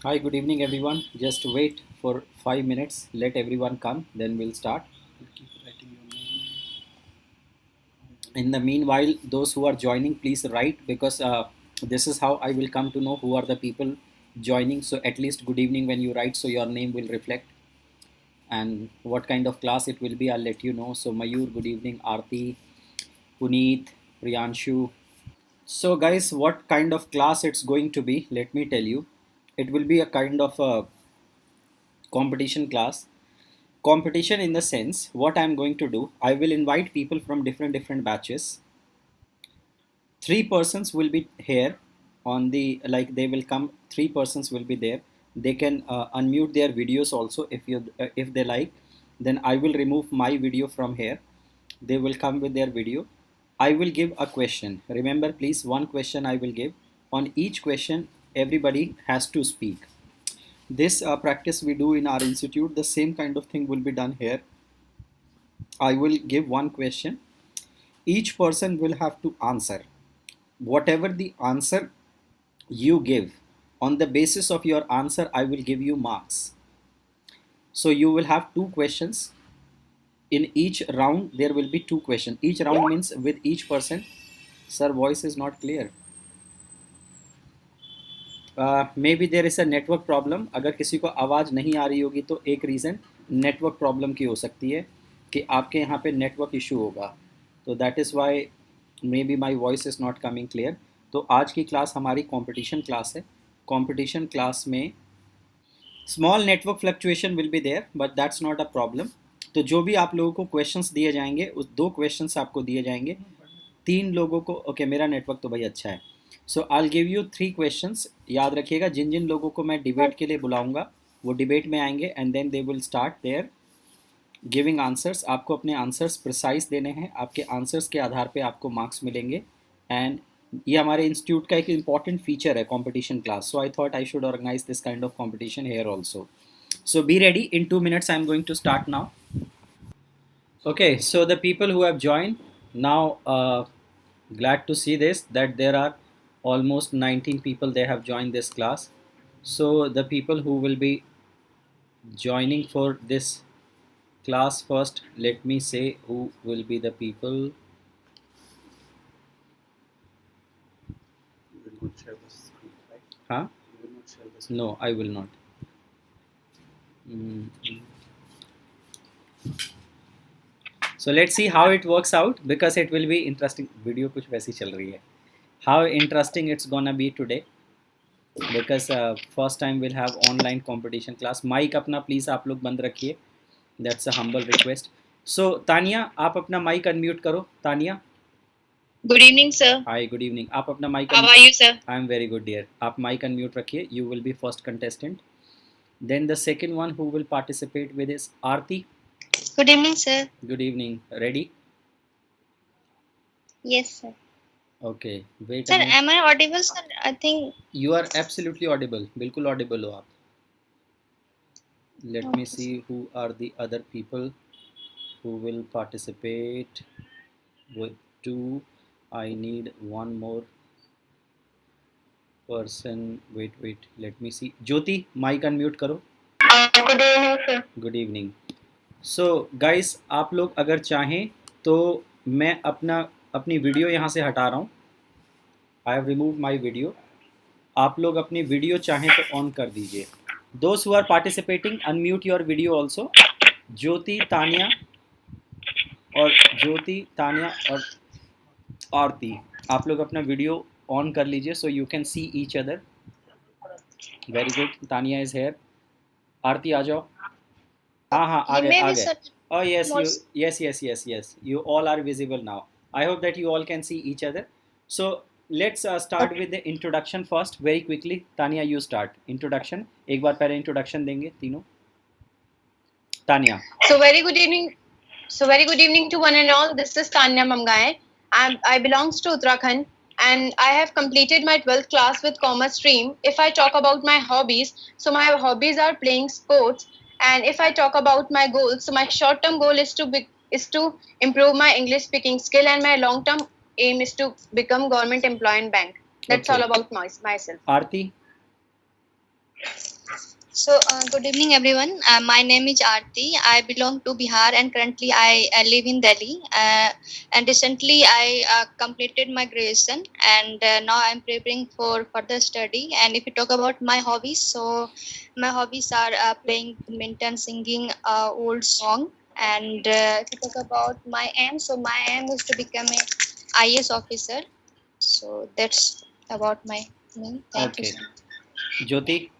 Hi, good evening, everyone. Just wait for 5 minutes. Let everyone come, then we'll start. Keep writing your name. In the meanwhile, those who are joining, please write because this is how I will come to know who are the people joining. So, at least good evening when you write, so your name will reflect and what kind of class it will be. I'll let you know. So, Mayur, good evening, Aarti, Puneet, Priyanshu. So, guys, what kind of class it's going to be? Let me tell you. It will be a kind of a competition class. Competition in the sense, what I'm going to do, I will invite people from different batches. Three persons will be here on the, like, they will come, three persons will be there. They can unmute their videos also if they like. Then I will remove my video from here. They will come with their video. I will give a question. Remember, please, one question I will give. On each question, everybody has to speak. This practice we do in our institute. The same kind of thing will be done here. I will give one question. Each person will have to answer. Whatever the answer you give, on the basis of your answer, I will give you marks. So you will have two questions. In each round, there will be two questions. Each round means with each person. Sir, voice is not clear. May be there is a network problem. अगर किसी को आवाज़ नहीं आ रही होगी तो एक reason network problem की हो सकती है कि आपके यहाँ पे नेटवर्क इशू होगा. तो that is why maybe my voice is not coming clear. तो आज की क्लास हमारी कंपटीशन क्लास है. कंपटीशन क्लास में small network fluctuation will be there but that's not a problem. तो जो भी आप लोगों को क्वेश्चंस दिए जाएंगे, उस दो क्वेश्चंस आपको दिए जाएंगे. तीन लोगों को ओके मेरा नेटवर्क तो भाई अच्छा है. So I give you three questions. याद रखिएगा, जिन जिन लोगों को मैं डिबेट के लिए बुलाऊंगा वो डिबेट में आएंगे and then they will start their giving answers. आपको अपने आंसर्स प्रिसाइज देने हैं. आपके आंसर्स के आधार पे आपको मार्क्स मिलेंगे. एंड ये हमारे इंस्टीट्यूट का एक इम्पॉर्टेंट फीचर है competition class. So I thought I should organise this kind of competition here also. So be ready. In 2 minutes, I'm going to start now. Okay, so the people who have joined now, glad to see this that there are almost 19 people. They have joined this class. So the people who will be joining for this class first, let me say who will be the people. You will not share the screen, right? Huh? You will not share the screen. No, I will not. So let's see how it works out because it will be interesting. Video कुछ वैसी चल रही है. How interesting it's gonna be today because first time we'll have online competition class. Mic अपना please आप लोग बंद रखिए. That's a humble request. So Tania, आप अपना mic unmute करो. Tania. Good evening, sir. Hi, good evening. आप अपना mic. How are you, sir? I am very good, dear. आप mic unmute रखिए. You will be first contestant. Then the second one who will participate with is Aarti. Good evening, sir. Good evening. Ready? Yes, sir. Okay. Wait. Sir, am I audible, sir? I think You are absolutely audible. बिल्कुल audible हो आप. Let me see who are the other people who will participate with two. I need one more person. Wait. Let me see. Jyoti, mic unmute करो. good evening, sir. Good evening. So guys, आप लोग अगर चाहें तो मैं अपनी video यहाँ से हटा रहा हूँ. I have removed my video. आप लोग अपनी वीडियो चाहें तो ऑन कर दीजिए. Those who are participating, unmute your video also. ज्योति, तानिया और आरती, आप लोग अपना वीडियो ऑन कर लीजिए so you can see each other. Very good. Tania is here. आरती आ जाओ. हाँ आ गए. Oh yes. You all are visible now. I hope that you all can see each other. So let's start with the introduction first very quickly. Tanya, you start. Introduction. एक बार पहले introduction देंगे तीनों. Tanya. So very good evening to one and all. This is Tanya Mamgaye. I belongs to Uttarakhand and I have completed my 12th class with commerce stream. If I talk about my hobbies, so my hobbies are playing sports. And if I talk about my goals, so my short-term goal is to improve my English speaking skill, and my long-term aim is to become government employee in bank. That's all about myself. Aarti. Good evening, everyone. My name is Aarti. I belong to Bihar and currently I live in Delhi. And recently I completed my graduation and now I'm preparing for further study. And if you talk about my hobbies, so my hobbies are playing badminton, singing old song. And if you talk about my aim, so my aim is to become a IAS officer. So that's about my name. Thank you Okay. so much. Jyoti?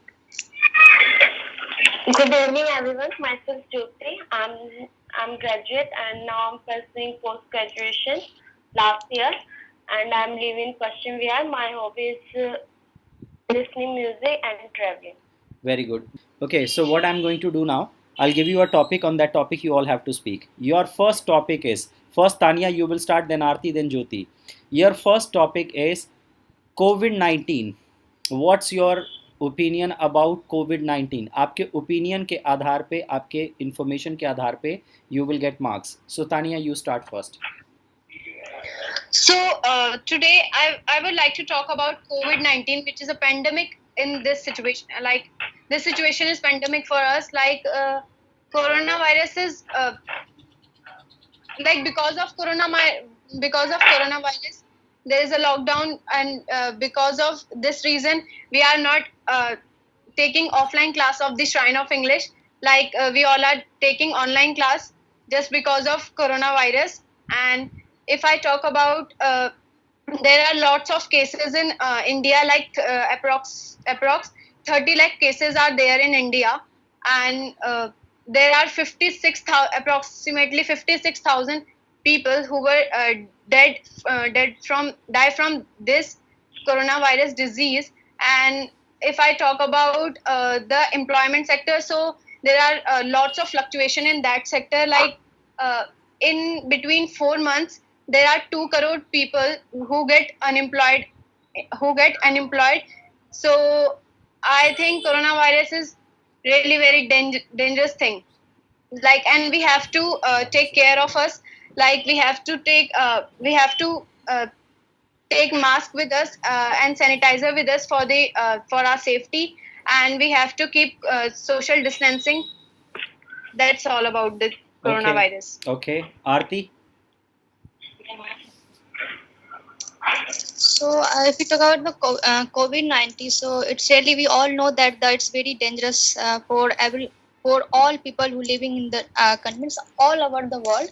Good evening, everyone. Myself Jyoti. I'm graduate and now I'm pursuing post graduation last year, and I'm living in Paschim Vihar. My hobby is listening music and traveling. Very good. Okay, so what I'm going to do now, I'll give you a topic. On that topic, you all have to speak. Your first topic is, first Tanya, you will start, then Aarti, then Jyoti. Your first topic is COVID 19. What's your opinion about Covid 19? आपके opinion के आधार पे, आपके information के आधार पे you will get marks. So Tania, you start first. So today I would like to talk about COVID-19, which is a pandemic in this situation. Like this situation is pandemic for us. Like coronavirus is like because of coronavirus there is a lockdown, and because of this reason we are not taking offline class of the Shrine of English. Like we all are taking online class just because of coronavirus. And if I talk about there are lots of cases in India, like approx 30 lakh cases are there in India. And there are approximately 56,000 people who were die from this coronavirus disease. And if I talk about the employment sector, so there are lots of fluctuation in that sector. Like in between 4 months, there are 2 crore people who get unemployed. So I think coronavirus is really very dangerous thing. Like, and we have to take care of us. Like we have to take mask with us and sanitizer with us for our safety. And we have to keep social distancing. That's all about the coronavirus. Okay. Aarti? So if we talk about the COVID-19, so it's really, we all know that it's very dangerous for all people who living in the countries all over the world.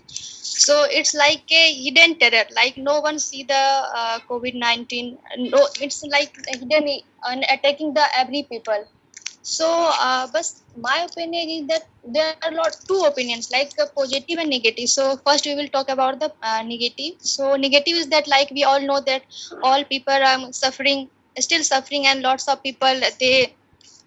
So it's like a hidden terror. Like no one see the COVID-19. No, it's like hidden and attacking the every people. So, but my opinion is that there are two opinions, like positive and negative. So first we will talk about the negative. So negative is that, like we all know that all people are suffering, still suffering, and lots of people they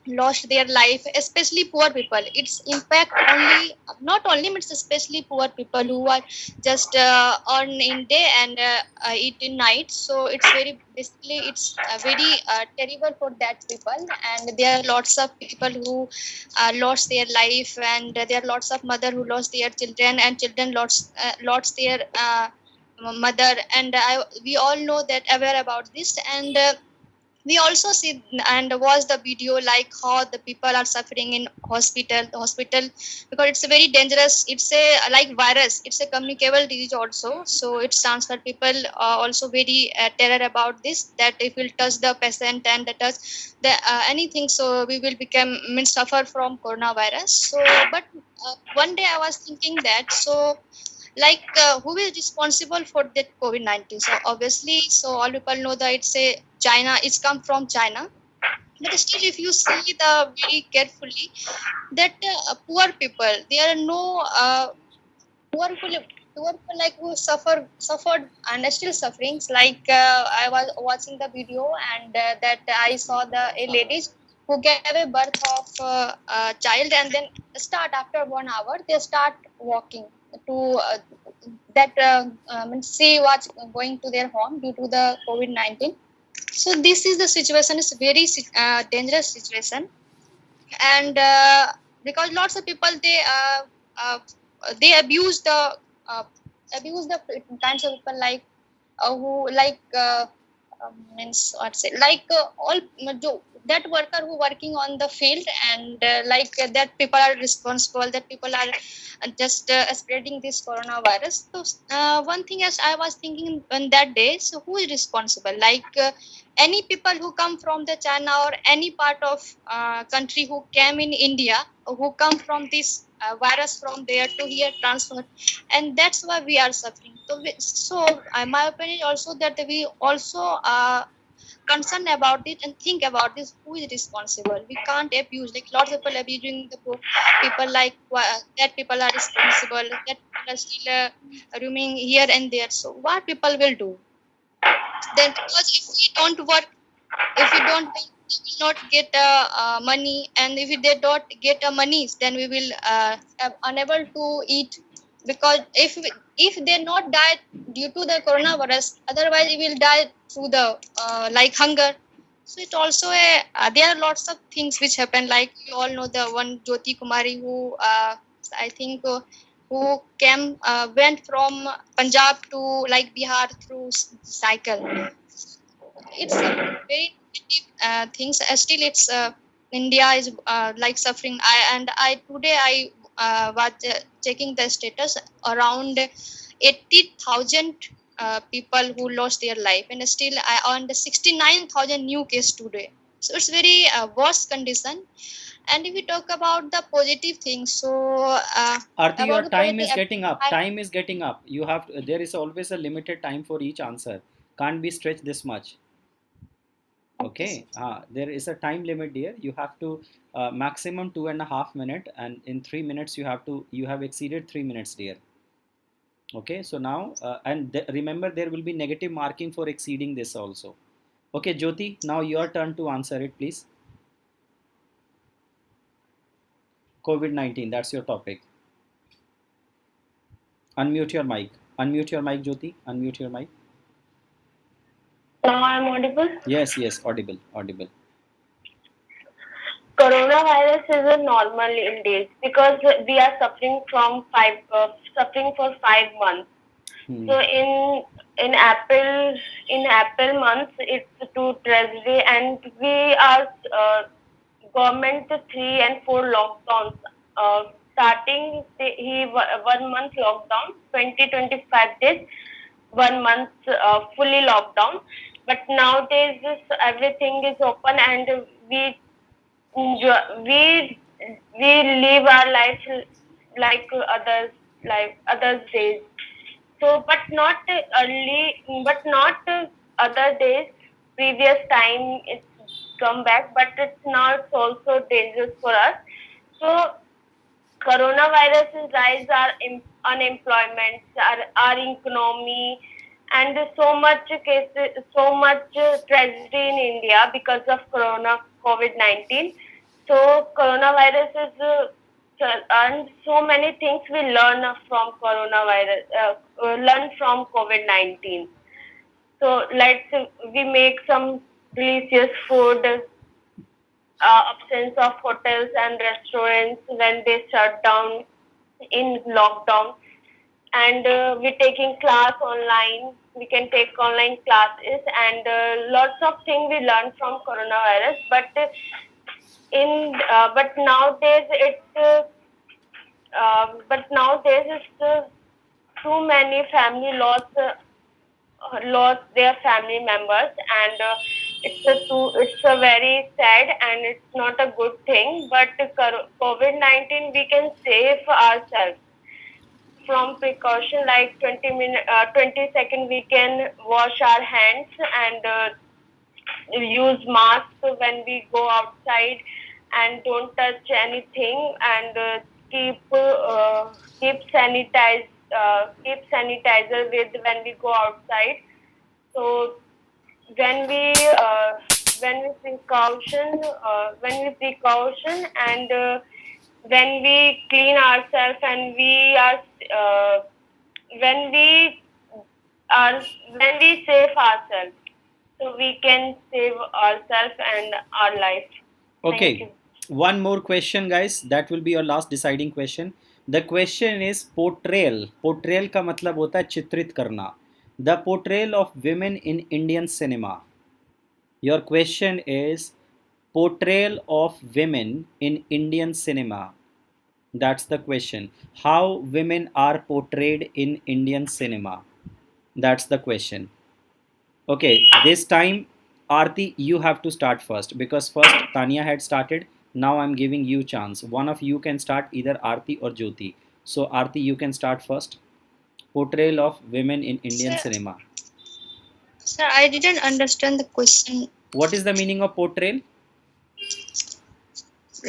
lost their life, especially poor people. It's impact only, not only, it's especially poor people who are just earn in day and eat in night. So it's very, basically it's very terrible for that people. And there are lots of people who lost their life, and there are lots of mother who lost their children, and children lost their mother. And we all know that, aware about this. And we also see and watch the video, like how the people are suffering in hospital, because it's a very dangerous, it's a like virus, it's a communicable disease also. So it's transfer, people also very terror about this, that if we'll touch the patient and touch the anything, so we will become suffer from coronavirus. So but one day I was thinking that, so like who is responsible for that COVID-19? So obviously, so all people know that it's a China, it's come from China. But still, if you see the very carefully, that poor people, there are no poor people like who suffered and are still suffering. Like I was watching the video, and that I saw the ladies who gave a birth of a child, and then start after 1 hour they start walking to that see what's going to their home due to the COVID-19. So this is the situation, is very dangerous situation. And because lots of people they abuse the kinds of people, like who like means what say, like all that worker who working on the field, and that people are responsible, that people are just spreading this coronavirus. So one thing as I was thinking on that day, so who is responsible? Any people who come from the China or any part of country who came in India, who come from this virus from there to here transferred, and that's why we are suffering. So my opinion also that we also concerned about it and think about this, who is responsible. We can't abuse, like lots of people abusing the people, that people are responsible, that people are still roaming here and there. So what people will do then? Because if we don't work, if we don't work, we will not get money, and if they don't get money, then we will unable to eat. Because if they not die due to the coronavirus, otherwise we will die through the hunger. So it also there are lots of things which happen. Like you all know the one Jyoti Kumari who I think who came went from Punjab to like Bihar through cycle. It's a very negative things. Still, it's India is suffering. I today I was checking the status, around 80,000 people who lost their life, and still I earned 69,000 new case today. So it's very worse condition. And if we talk about the positive things, so Arti, your about the time is positive, getting up. Time is getting up. You have to, there is always a limited time for each answer. Can't be stretched this much. Okay. There is a time limit here. You have to maximum 2.5 minutes, and in 3 minutes you have exceeded 3 minutes, dear. Okay. So now remember there will be negative marking for exceeding this also. Okay, Jyoti. Now your turn to answer it, please. COVID-19. That's your topic. Unmute your mic. Unmute your mic, Jyoti. Unmute your mic. Now I'm audible. Yes, audible. Coronavirus is a normal in days because we are suffering for 5 months. So in April month it's too tragedy, and we are government 3 and 4 lockdowns. Starting 1 month lockdown, 20-25 days, 1 month fully lockdown. But nowadays everything is open, and we live our life like others days. So, but not other days. Previous time it's come back, but it's not also dangerous for us. So, coronavirus is rise our unemployment, our economy, and so much cases, so much tragedy in India because of COVID-19. So coronavirus is and so many things we learn from coronavirus, learn from COVID-19. So we make some delicious food. Absence of hotels and restaurants when they shut down in lockdown, and we're taking class online. We can take online classes, and lots of things we learn from coronavirus. But nowadays it's too many family lost their family members, and it's a very sad, and it's not a good thing. But COVID-19 we can save ourselves from precaution, like 20 seconds we can wash our hands and use mask when we go outside, and don't touch anything, and keep sanitizer with when we go outside. So when we precaution and when we clean ourselves, and when we save ourselves, so we can save ourselves and our life. Okay, one more question, guys. That will be your last deciding question. The question is portrayal. Portrayal का मतलब होता है चित्रित करना. The portrayal of women in Indian cinema. Your question is portrayal of women in Indian cinema. That's the question. How women are portrayed in Indian cinema. That's the question. Okay, this time Aarti, you have to start first because first Tanya had started. Now I'm giving you chance. One of you can start, either Aarti or Jyoti. So Aarti, you can start first. Portrayal of women in Indian Sir, cinema. sir, I didn't understand the question. What is the meaning of portrayal?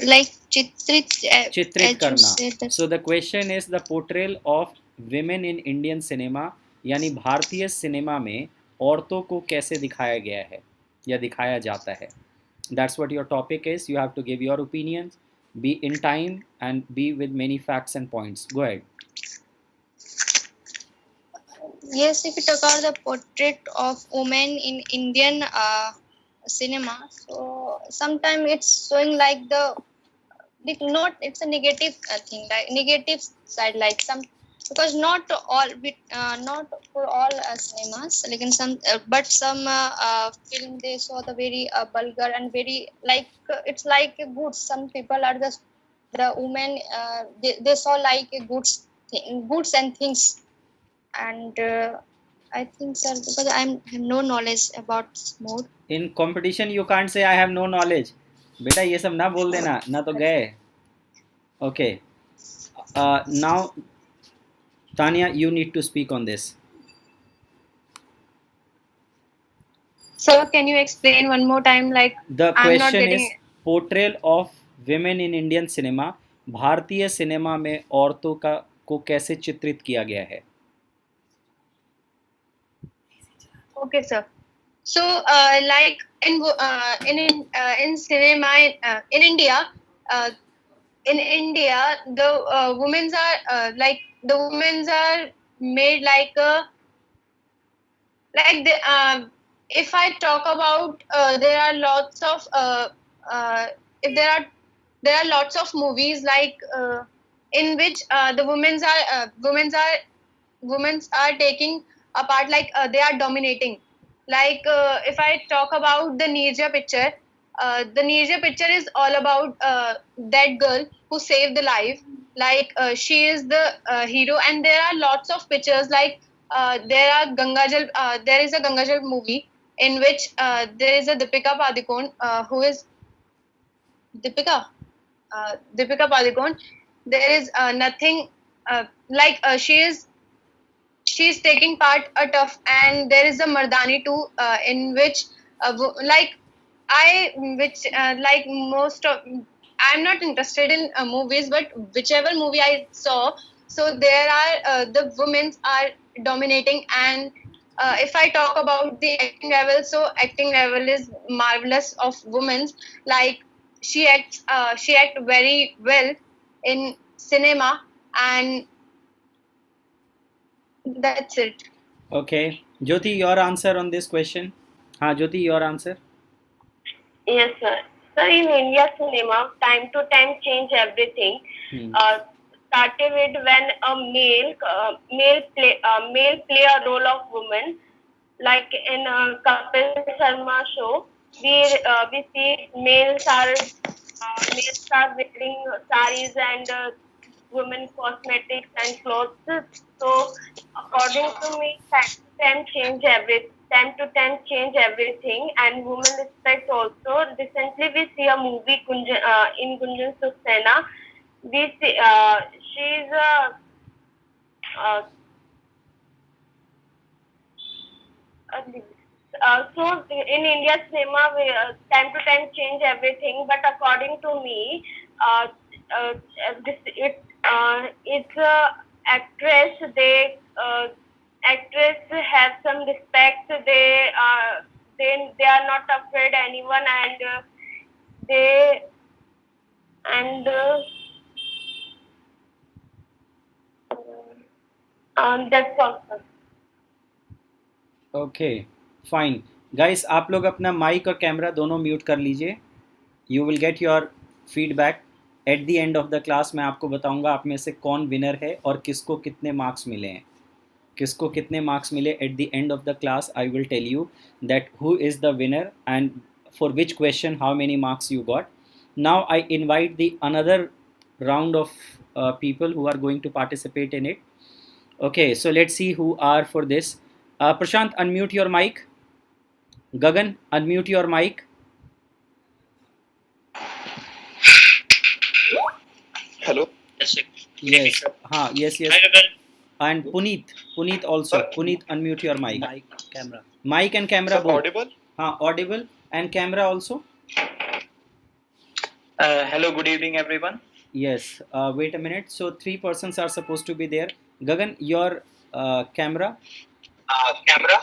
Like chitrit, चित्रित as you करना. said that. So the question is the portrayal of women in Indian cinema, यानी भारतीय cinema में औरतों को कैसे दिखाया गया है या दिखाया जाता है. That's what your topic is. You have to give your opinions, be in time and be with many facts and points. Go ahead. Yes, if you talk about the portrait of women in Indian cinema, so sometimes it's showing like not it's a negative thing, like negative side, like some, because not not for all cinemas, like in some but some film they saw the very vulgar and very like it's like a good. Some people are just the women they saw like a goods and things, and I think, sir, because I have no knowledge about more. In competition you can't say I have no knowledge. बेटा ये सब ना बोल देना, ना तो गए. Okay. Now Tanya, you need to speak on this. Sir, can you explain one more time? Like, The I'm not question getting is portrayal of women in Indian cinema. भारतीय सिनेमा में औरतों को कैसे चित्रित किया गया है. Okay, sir. So, like in cinema in India, the women's are the women's are made like if I talk about there are lots of if there are lots of movies like in which the women's are taking a part, like they are dominating. Like if I talk about the Neerja picture, the Neerja picture is all about that girl who saved the life. Like she is the hero, and there are lots of pictures. Like there is a Gangajal movie in which there is a Deepika Padukone who is Deepika Padukone. There is nothing she's taking part a tough, and there is a Mardani too in which like most of, I'm not interested in movies, but whichever movie I saw, so there are the women are dominating. And if I talk about the acting level, so acting level is marvelous of women's. Like she acts very well in cinema, and that's it. Okay, Jyoti, your answer on this question. हाँ Jyoti, your answer. Yes, sir. Sir, in India cinema, time to time change everything. Started with when a male play a role of woman, like in Kapil Sharma show. We see males are wearing saris and women cosmetics and clothes. So according to me, time to time change everything, and women respect also. Recently we see a movie in Gunjan Saxena. We see she's so in India cinema, we, time to time change everything. But according to me, it's actress. Actress have some respect. They are not afraid anyone, and that's all, sir. Okay, fine. Guys, आप लोग अपना mic और camera दोनों mute कर लीजिए. You will get your feedback at the end of the class. मैं आपको बताऊंगा आप में से कौन विनर है और किसको कितने मार्क्स मिले हैं. किसको कितने मार्क्स मिले at the end of the class I will tell you that who is the winner, and for which question how many marks you got. Now I invite the another round of people who are going to participate in it. Okay, so let's see who are for this. Prashant, unmute your mic. Gagan, unmute your mic. Hello. Yes, sir. Yes. Yes. Hi, Gagan. And Puneet also. Puneet, unmute your mic. Camera. Mic and camera Sir, both. audible? Audible and camera also. Hello, good evening, everyone. Yes. Wait a minute. So 3 persons are supposed to be there. Gagan, your camera. Camera?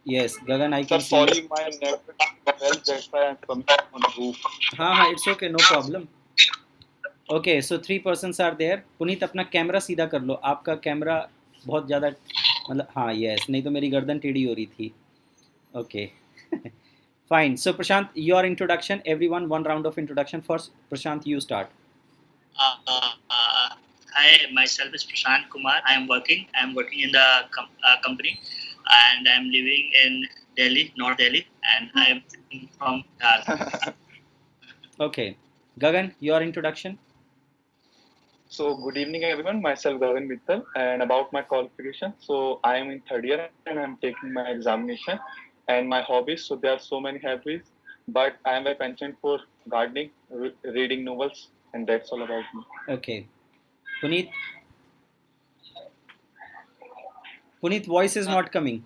Yes, Gagan, I Sir, can see you. sorry, my network is well, that's why I'm coming on the roof. It's okay, no problem. Okay, so 3 persons are there. Puneet अपना camera सीधा कर लो. आपका camera बहुत ज़्यादा मतलब yes, नहीं तो मेरी गर्दन टेढ़ी हो रही थी. Okay. Fine. So Prashant, your introduction. Everyone, one round of introduction. First, Prashant, you start. Hi, myself is Prashant Kumar. I'm working in the company, and I'm living in Delhi, North Delhi, and I'm from Okay. Gagan, your introduction. So good evening everyone, myself Gagan Mittal, and about my qualification. So I am in third year and I am taking my examination and my hobbies. So there are so many hobbies, but I am a penchant for gardening, reading novels, and that's all about me. Okay. Puneet, voice is not coming.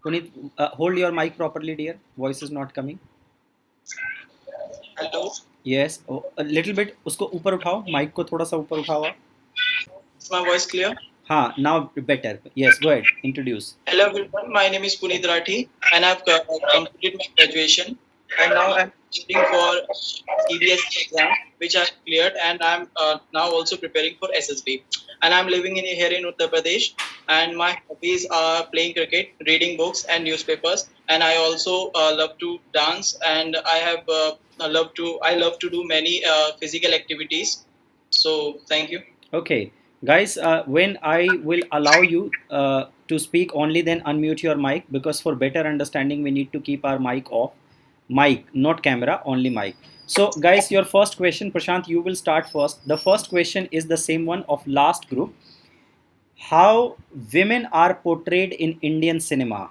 Puneet, hold your mic properly, dear. Voice is not coming. Hello. Yes, a little bit. उसको ऊपर उठाओ, mic को थोड़ा सा ऊपर उठाओ आप. Is my voice clear? Now better. Yes, go ahead. Introduce. Hello everyone, my name is Puneet Rathi and I've completed my graduation and now I'm studying for CBSE exam which I've cleared and I'm now also preparing for SSB and I'm living here in Uttar Pradesh and my hobbies are playing cricket, reading books and newspapers and I also love to dance and I love to do many physical activities. So thank you. Okay. Guys, when I will allow you to speak, only then unmute your mic, because for better understanding we need to keep our mic off. Mic, not camera, only mic. So guys, your first question, Prashant, you will start first. The first question is the same one of last group. How women are portrayed in Indian cinema?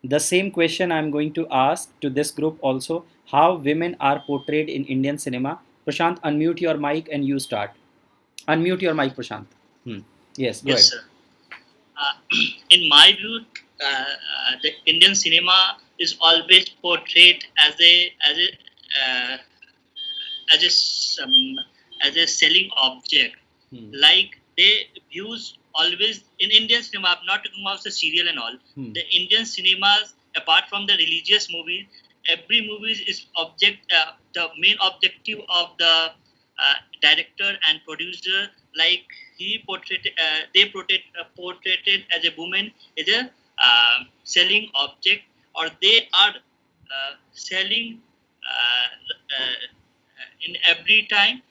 The same question I am going to ask to this group also. How women are portrayed in Indian cinema? Prashant, unmute your mic and you start. Unmute your mic, Prashant. Yes, go ahead. Sir. In my view, the Indian cinema is always portrayed as a selling object. Like they views always in Indian cinema. I'm not talking about the serial and all. The Indian cinemas, apart from the religious movies, every movie is the main objective of the director and producer. Like they portrayed as a woman as a selling object, or they are selling in every time,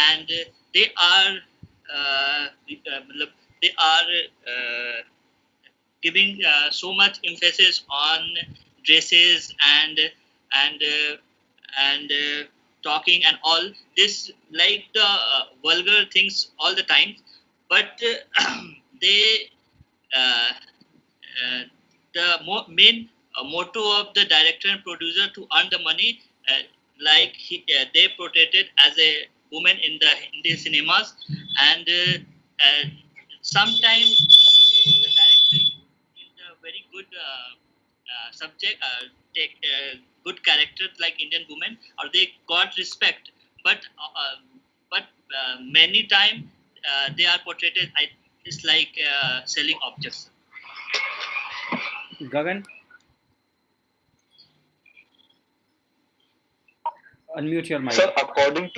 and they are giving so much emphasis on dresses and talking and all this, like the vulgar things all the time, but they main motto of the director and producer to earn the money, they portrayed it as a woman in the Hindi cinemas, and sometimes the director in the very good subject take good characters like Indian women, or they got respect, but many times they are portrayed as it's like selling objects. Gagan, unmute your mic. Sir, according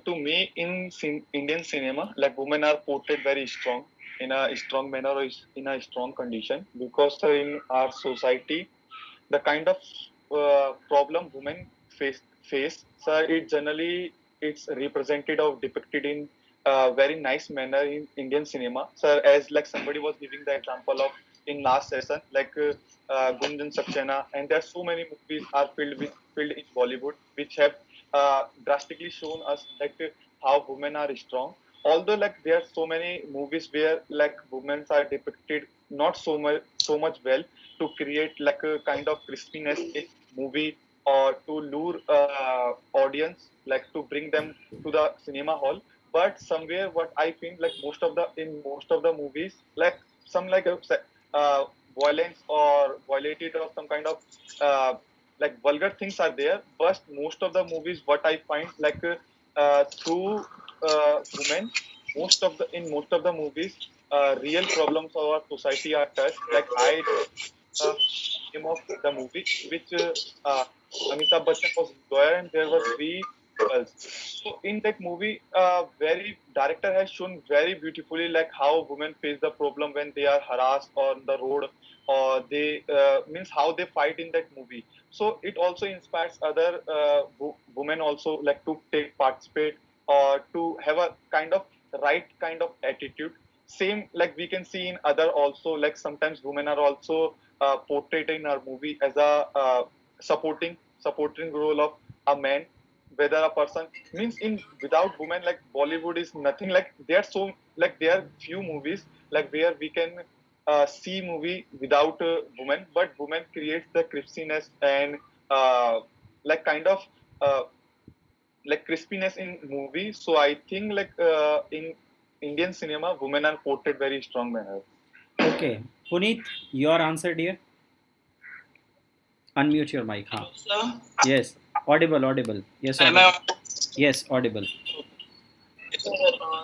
to me, in Indian cinema, like women are portrayed very strong, in a strong manner or in a strong condition, because in our society, the kind of problem women face, so it generally it's represented or depicted in a very nice manner in Indian cinema. So as like somebody was giving the example of in last session, like Gunjan Saxena, and there are so many movies are filled in Bollywood, which have drastically shown us like how women are strong. Although like there are so many movies where like women are depicted not so much well to create like a kind of crispiness in movie or to lure audience, like to bring them to the cinema hall. But somewhere what I feel like most of the movies, like some like uh, violence or violated or some kind of uh, like vulgar things are there. But most of the movies what I find like through women, most of the movies real problems of our society are touched. Like I name of the movie which Amitabh Bachchan was lawyer and there were three girls. So in that movie, very director has shown very beautifully like how women face the problem when they are harassed on the road, or they means how they fight in that movie. So it also inspires other women also like to take participate or to have a kind of right kind of attitude. Same like we can see in other also, like sometimes women are also portrayed in our movie as a supporting role of a man, whether a person means in without women like Bollywood is nothing. Like there are so like there are few movies like where we can see movie without women, but women creates the crispiness and like kind of uh, like crispiness in movie. So I think like in Indian cinema women are portrayed very strong manner. Okay, Puneet, your answer, dear. Unmute your mic. Huh? Sir, Yes, audible. Yes, am audible. I? Yes, audible.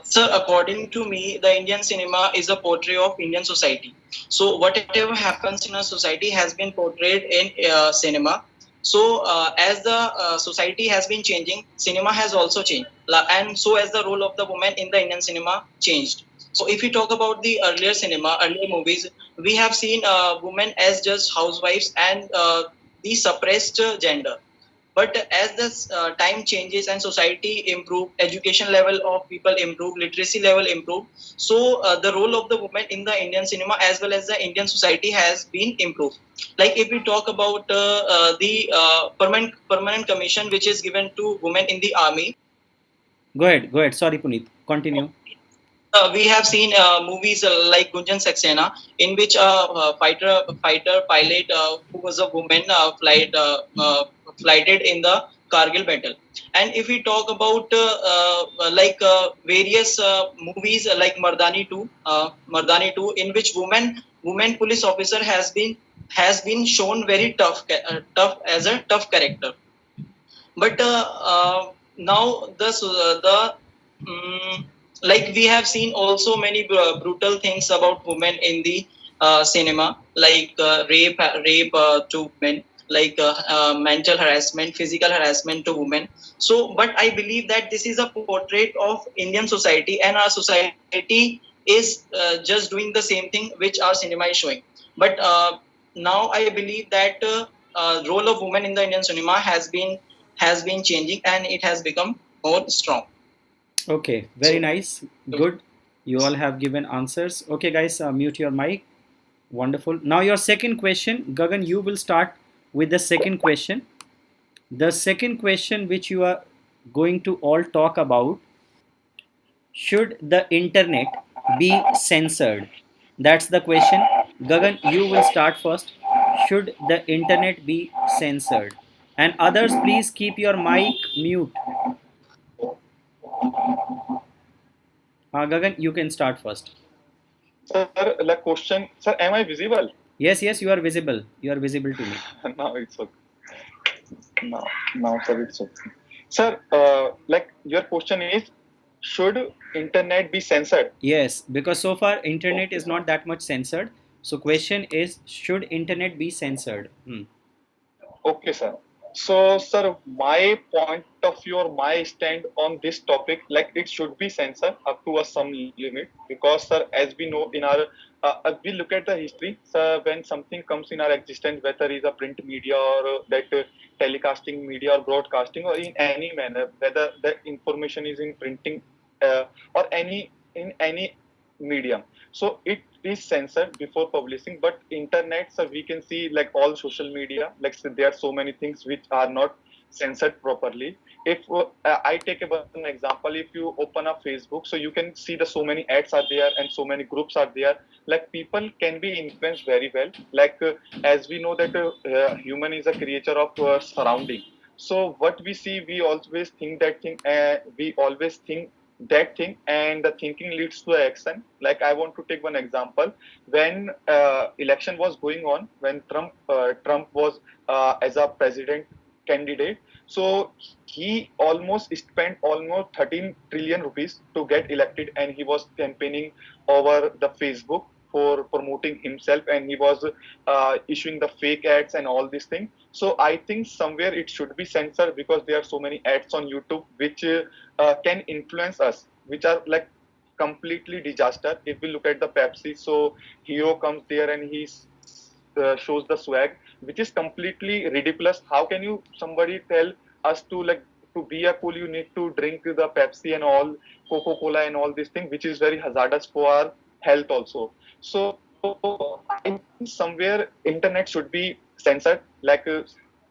Sir, according to me, the Indian cinema is a portrait of Indian society. So whatever happens in a society has been portrayed in cinema. So as the society has been changing, cinema has also changed, and so as the role of the woman in the Indian cinema changed. So if we talk about the earlier cinema, earlier movies, we have seen women as just housewives and the suppressed gender. But as this time changes and society improve, education level of people improve, literacy level improve, so the role of the woman in the Indian cinema as well as the Indian society has been improved. Like if we talk about the permanent commission which is given to women in the army. Go ahead. Sorry, Puneet. Continue. We have seen movies like Gunjan Saxena, in which a fighter pilot who was a woman flighted in the Kargil battle. And if we talk about various movies like Mardani 2, in which woman police officer has been shown very tough as a tough character. But now the like we have seen also many brutal things about women in the cinema, like rape to women, like mental harassment, physical harassment to women. So but I believe that this is a portrait of Indian society, and our society is just doing the same thing which our cinema is showing. But now I believe that role of women in the Indian cinema has been changing, and it has become more strong. Okay, very nice. Good. You all have given answers. Okay, guys, mute your mic. Wonderful. Now, your second question, Gagan, you will start with the second question. The second question, which you are going to all talk about: should the internet be censored? That's the question. Gagan, you will start first. Should the internet be censored? And others, please keep your mic mute. Gagan, you can start first. Sir, like question, sir, am I visible? Yes, you are visible. You are visible to me. Now it's okay. Now, sir, it's okay. Sir, like your question is, should internet be censored? Yes, because so far internet is not that much censored. So question is, should internet be censored? Okay, sir. So, sir, my point of view or my stand on this topic, like it should be censored up to a some limit, because, sir, as we know in our, we look at the history, sir, when something comes in our existence, whether it's a print media or that telecasting media or broadcasting or in any manner, whether the information is in printing or in any medium. So it is censored before publishing, but internet, so we can see like all social media, like so there are so many things which are not censored properly. If I take one example, if you open up Facebook, so you can see the so many ads are there and so many groups are there. Like people can be influenced very well. Like as we know that human is a creature of surrounding. So what we see, we always think that thing. We always think that thing, and the thinking leads to action. Like I want to take one example. When election was going on, when Trump was as a president candidate, so he almost spent almost 13 trillion rupees to get elected, and he was campaigning over the Facebook for promoting himself, and he was issuing the fake ads and all these things. So I think somewhere it should be censored because there are so many ads on YouTube which can influence us, which are like completely disaster. If we look at the Pepsi, so hero comes there and he shows the swag, which is completely ridiculous. How can you somebody tell us to like to be a cool, you need to drink the Pepsi and all, Coca-Cola and all these things, which is very hazardous for our health also. So I think somewhere internet should be censored. Like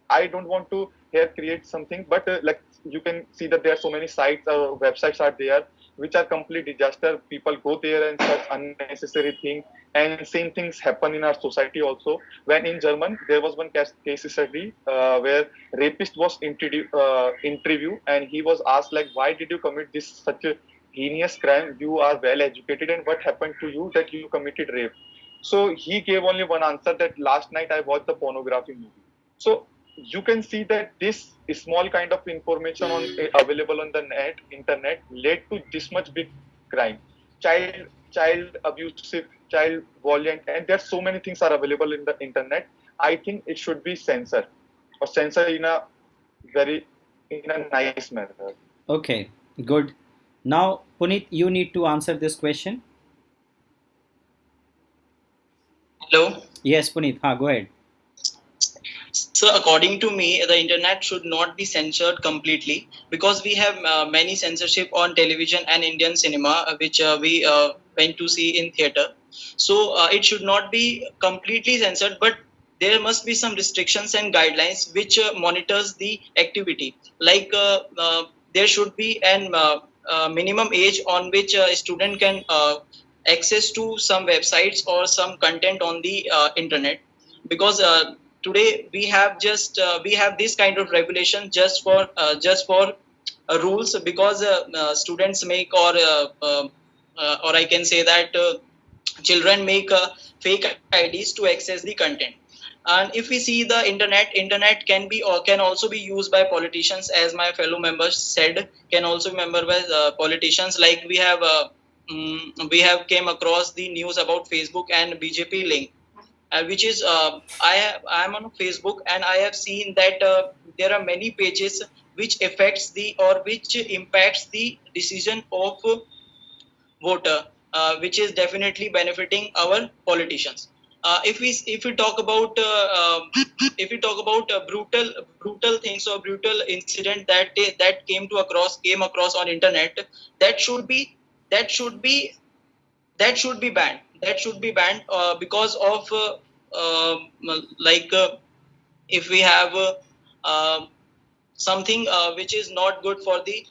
I don't want to here create something, but like you can see that there are so many sites or websites are there which are complete disaster. People go there and search unnecessary things, and same things happen in our society also. When in German there was one case study where rapist was interviewed, and he was asked like, why did you commit this such a heinous crime? You are well educated, and what happened to you that you committed rape? So he gave only one answer, that last night I watched the pornography movie. So you can see that this small kind of information on available on the internet led to this much big crime, child abusive, child violent, and there are so many things are available in the internet. I think it should be censored, or censored in a very in a nice manner. Okay, good. Now, Puneet, you need to answer this question. Hello. Yes, Puneet. Go ahead. So, according to me, the internet should not be censored completely because we have many censorship on television and Indian cinema, which we went to see in theater. So, it should not be completely censored, but there must be some restrictions and guidelines which monitors the activity. Like there should be an minimum age on which a student can access to some websites or some content on the internet, because today we have we have this kind of regulation just for rules, because students make or I can say that children make fake IDs to access the content. And if we see the internet can be or can also be used by politicians, as my fellow members said, can also be member by politicians. Like we have came across the news about Facebook and BJP link, which is I am on Facebook, and I have seen that there are many pages which affects the or which impacts the decision of voter, which is definitely benefiting our politicians. If we talk about brutal things or brutal incident that came across on internet, that should be that should be that should be banned. That should be banned because of if we have something which is not good for the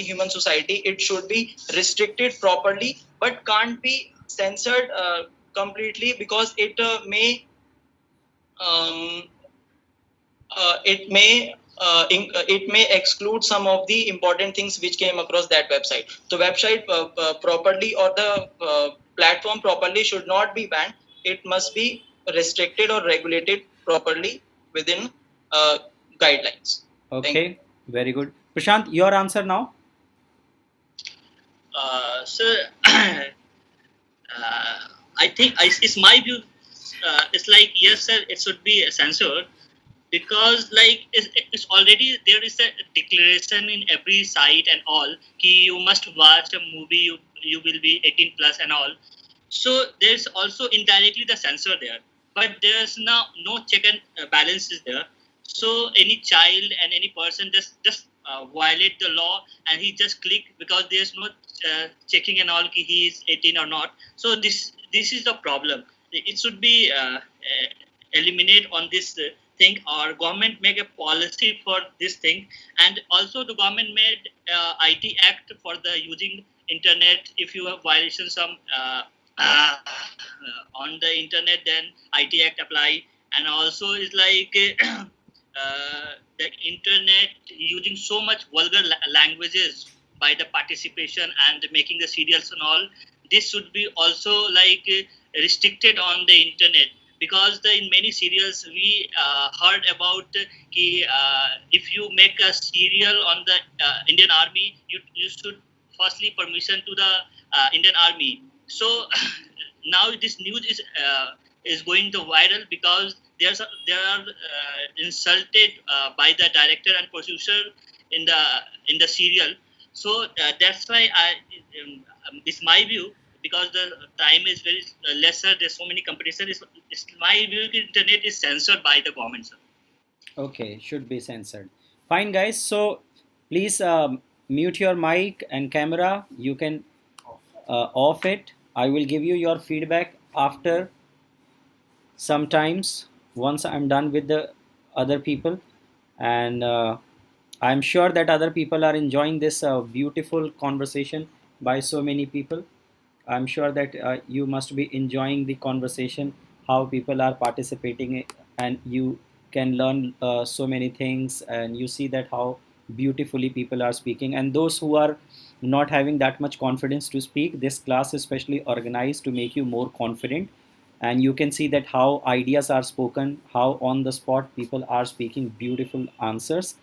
human society, it should be restricted properly, but can't be censored completely, because it may exclude some of the important things which came across that website. So website properly, or the platform properly, should not be banned. It must be restricted or regulated properly within guidelines. Okay, very good. Prashant, your answer now. Sir, I think it's my view. It's like, yes, sir, it should be censored, because like it's already there is a declaration in every site and all. You must watch a movie. You will be 18 plus and all. So there's also indirectly the censor there, but there's no check and balance is there. So any child and any person just violate the law, and he just click because there's no checking and all ki he is 18 or not. So this is the problem. It should be eliminate on this thing, or government make a policy for this thing. And also the government made IT Act for the using internet. If you have violation some on the internet, then IT Act apply. And also is like the internet using so much vulgar languages by the participation and making the serials and all. This should be also like restricted on the internet, because in many serials we heard about if you make a serial on the Indian Army, you should firstly permission to the Indian Army. So now this news is going to viral because they are insulted by the director and producer in the serial. So that's why it's my view, because the time is very lesser. There's so many competition. It's my view. Internet is censored by the government, sir. Okay, should be censored. Fine, guys. So please mute your mic and camera. You can off it. I will give you your feedback after sometimes once I'm done with the other people, and I'm sure that other people are enjoying this beautiful conversation by so many people. I'm sure that you must be enjoying the conversation, how people are participating, and you can learn so many things, and you see that how beautifully people are speaking. And those who are not having that much confidence to speak, this class is specially organized to make you more confident. And you can see that how ideas are spoken, how on the spot people are speaking beautiful answers.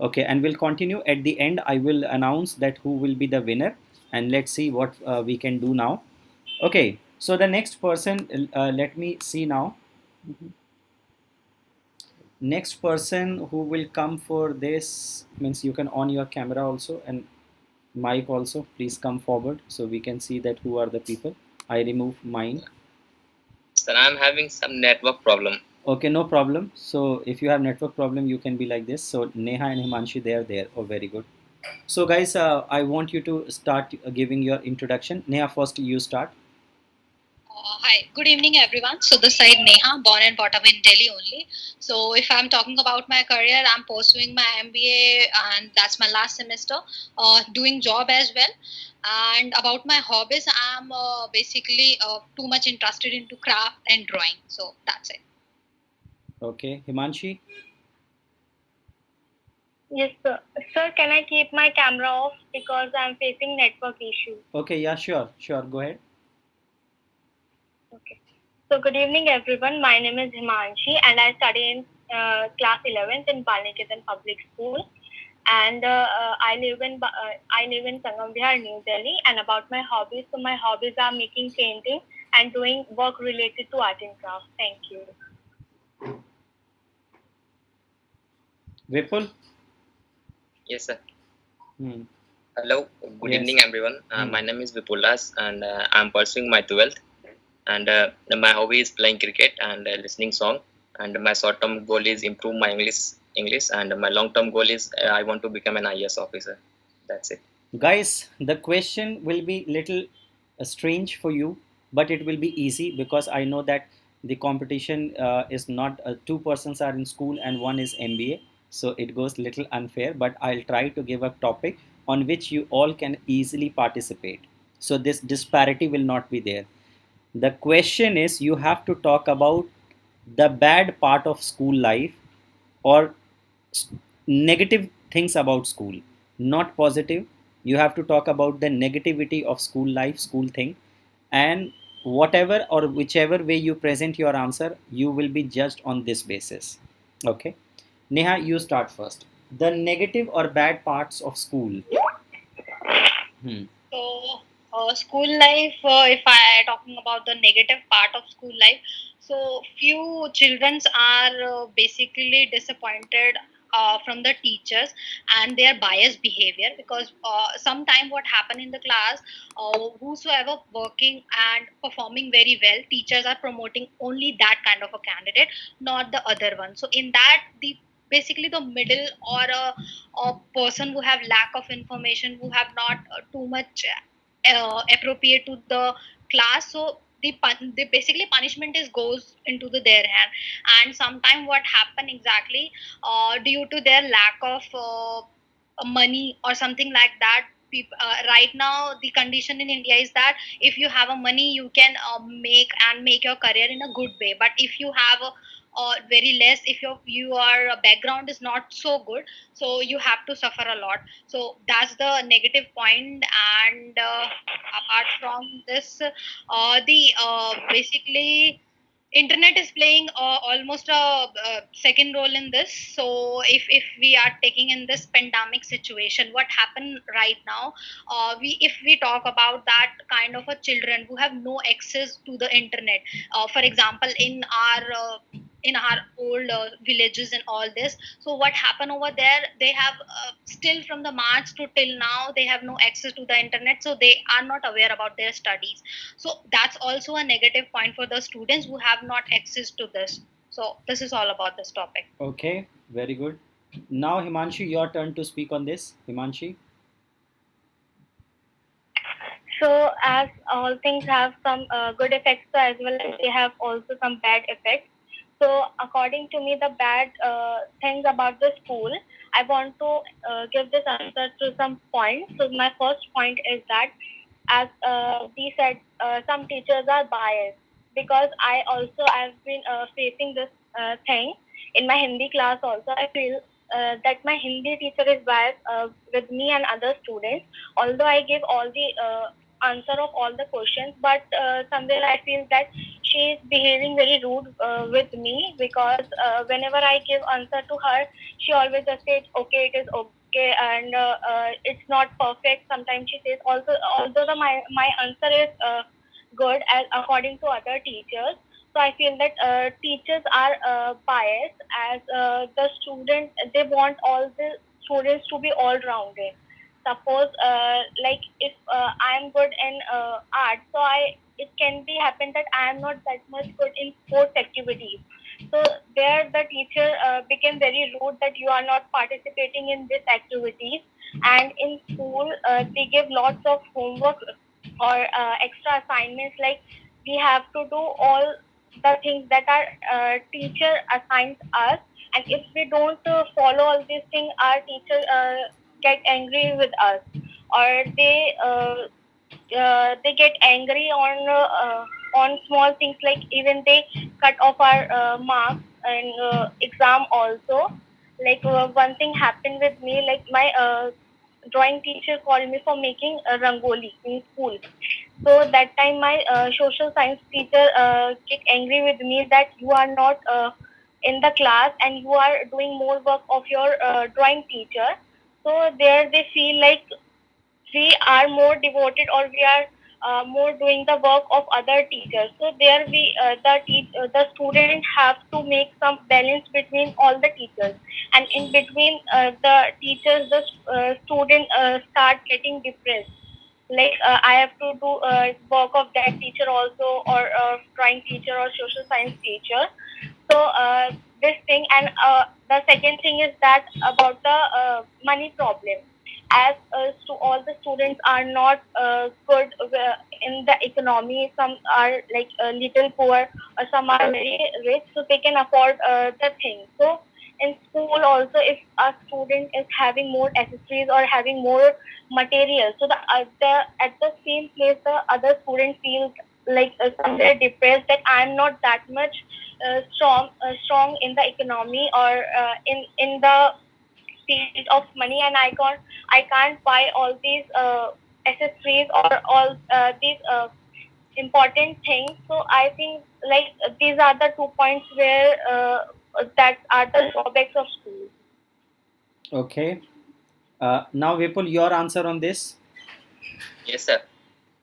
Okay, and we'll continue. At the end I will announce that who will be the winner, and let's see what we can do now. Okay, so the next person, let me see now. Next person who will come for this, means you can on your camera also and mic also. Please come forward so we can see that who are the people. I remove mine. Sir, I'm having some network problem. Okay, no problem. So if you have network problem, you can be like this. So Neha and Himanshi, they are there. Oh, very good. So guys, I want you to start giving your introduction. Neha, first you start. Hi, good evening everyone. So this side Neha, born and brought up in Delhi only. So if I'm talking about my career, I'm pursuing my MBA and that's my last semester, doing job as well. And about my hobbies, I'm basically too much interested into craft and drawing. So that's it. Okay, Himanshi. Yes, sir. Sir, can I keep my camera off because I'm facing network issue? Okay, yeah, sure, go ahead. Okay. So good evening, everyone. My name is Himanshi, and I study in class 11th in Balniketan Public School. And I live in Sangam Vihar, New Delhi. And about my hobbies, so my hobbies are making painting and doing work related to art and craft. Thank you. Vipul. Yes, sir. Hmm. Hello, good Yes. evening, everyone. My name is Vipul Das, and I'm pursuing my 12th. And my hobby is playing cricket and listening song. And my short-term goal is improve my English, and my long-term goal is I want to become an IAS officer. That's it. Guys, the question will be little strange for you, but it will be easy because I know that the competition is not two persons are in school and one is MBA, so it goes little unfair. But I'll try to give a topic on which you all can easily participate, so this disparity will not be there. The question is, you have to talk about the bad part of school life or negative things about school, not positive. You have to talk about the negativity of school life, school thing, and whatever or whichever way you present your answer, you will be judged on this basis. Okay, Neha, you start first. The negative or bad parts of school. So, school life, if I talking about the negative part of school life, so few children are basically disappointed from the teachers and their biased behavior, because sometime what happen in the class, whosoever working and performing very well, teachers are promoting only that kind of a candidate, not the other one. So in that, the basically the middle, or a person who have lack of information, who have not too much appropriate to the class. So the basically punishment is goes into their hand. And sometime what happen exactly, due to their lack of money or something like that, right now the condition in India is that if you have a money, you can make your career in a good way. But if you have very less, if your background is not so good, so you have to suffer a lot. So that's the negative point. And apart from this, the basically internet is playing almost a second role in this. So if we are taking in this pandemic situation, what happened right now, we if we talk about that kind of a children who have no access to the internet, for example in our old villages and all this. So what happened over there, they have still from the March to till now, they have no access to the internet, so they are not aware about their studies. So that's also a negative point for the students who have not access to this. So this is all about this topic. Okay, very good. Now, Himanshi, your turn to speak on this. Himanshi. So, as all things have some good effects, so as well as they have also some bad effects. So, according to me, the bad things about the school, I want to give this answer to some points. So, my first point is that, as we said, some teachers are biased, because I've been facing this thing in my Hindi class also. I feel that my Hindi teacher is biased with me and other students. Although I give all the answer of all the questions, but somewhere I feel that she is behaving very rude with me, because whenever I give answer to her, she always just says, okay, it is okay, and it's not perfect. Sometimes she says also, although my answer is good as according to other teachers. So I feel that teachers are biased, as the student, they want all the students to be all rounded. Suppose like if I am good in art, so it can be happen that I am not that much good in sports activities. So there the teacher became very rude that you are not participating in these activities. And in school they give lots of homework or extra assignments, like we have to do all the things that our teacher assigns us. And if we don't follow all these things, our teacher get angry with us, or they get angry on small things, like even they cut off our marks and exam also. Like one thing happened with me, like my drawing teacher called me for making a rangoli in school. So that time my social science teacher get angry with me that you are not in the class and you are doing more work of your drawing teacher. So there they feel like we are more devoted, or we are more doing the work of other teachers. So there the student have to make some balance between all the teachers, and in between the teachers, the student start getting depressed. Like I have to do work of that teacher also, or drawing teacher or social science teacher. So this thing, and the second thing is that about the money problem, as to all the students are not good in the economy. Some are like a little poor, or some are very rich, so they can afford the thing. So in school also, if a student is having more accessories or having more material, so at the same place the other student feels like somewhere depressed, that I'm not that much strong in the economy, or in the field of money, and I can't buy all these accessories or all these important things. So I think like these are the 2 points where that are the drawbacks of school. Okay. Now, Vipul, your answer on this. Yes, sir.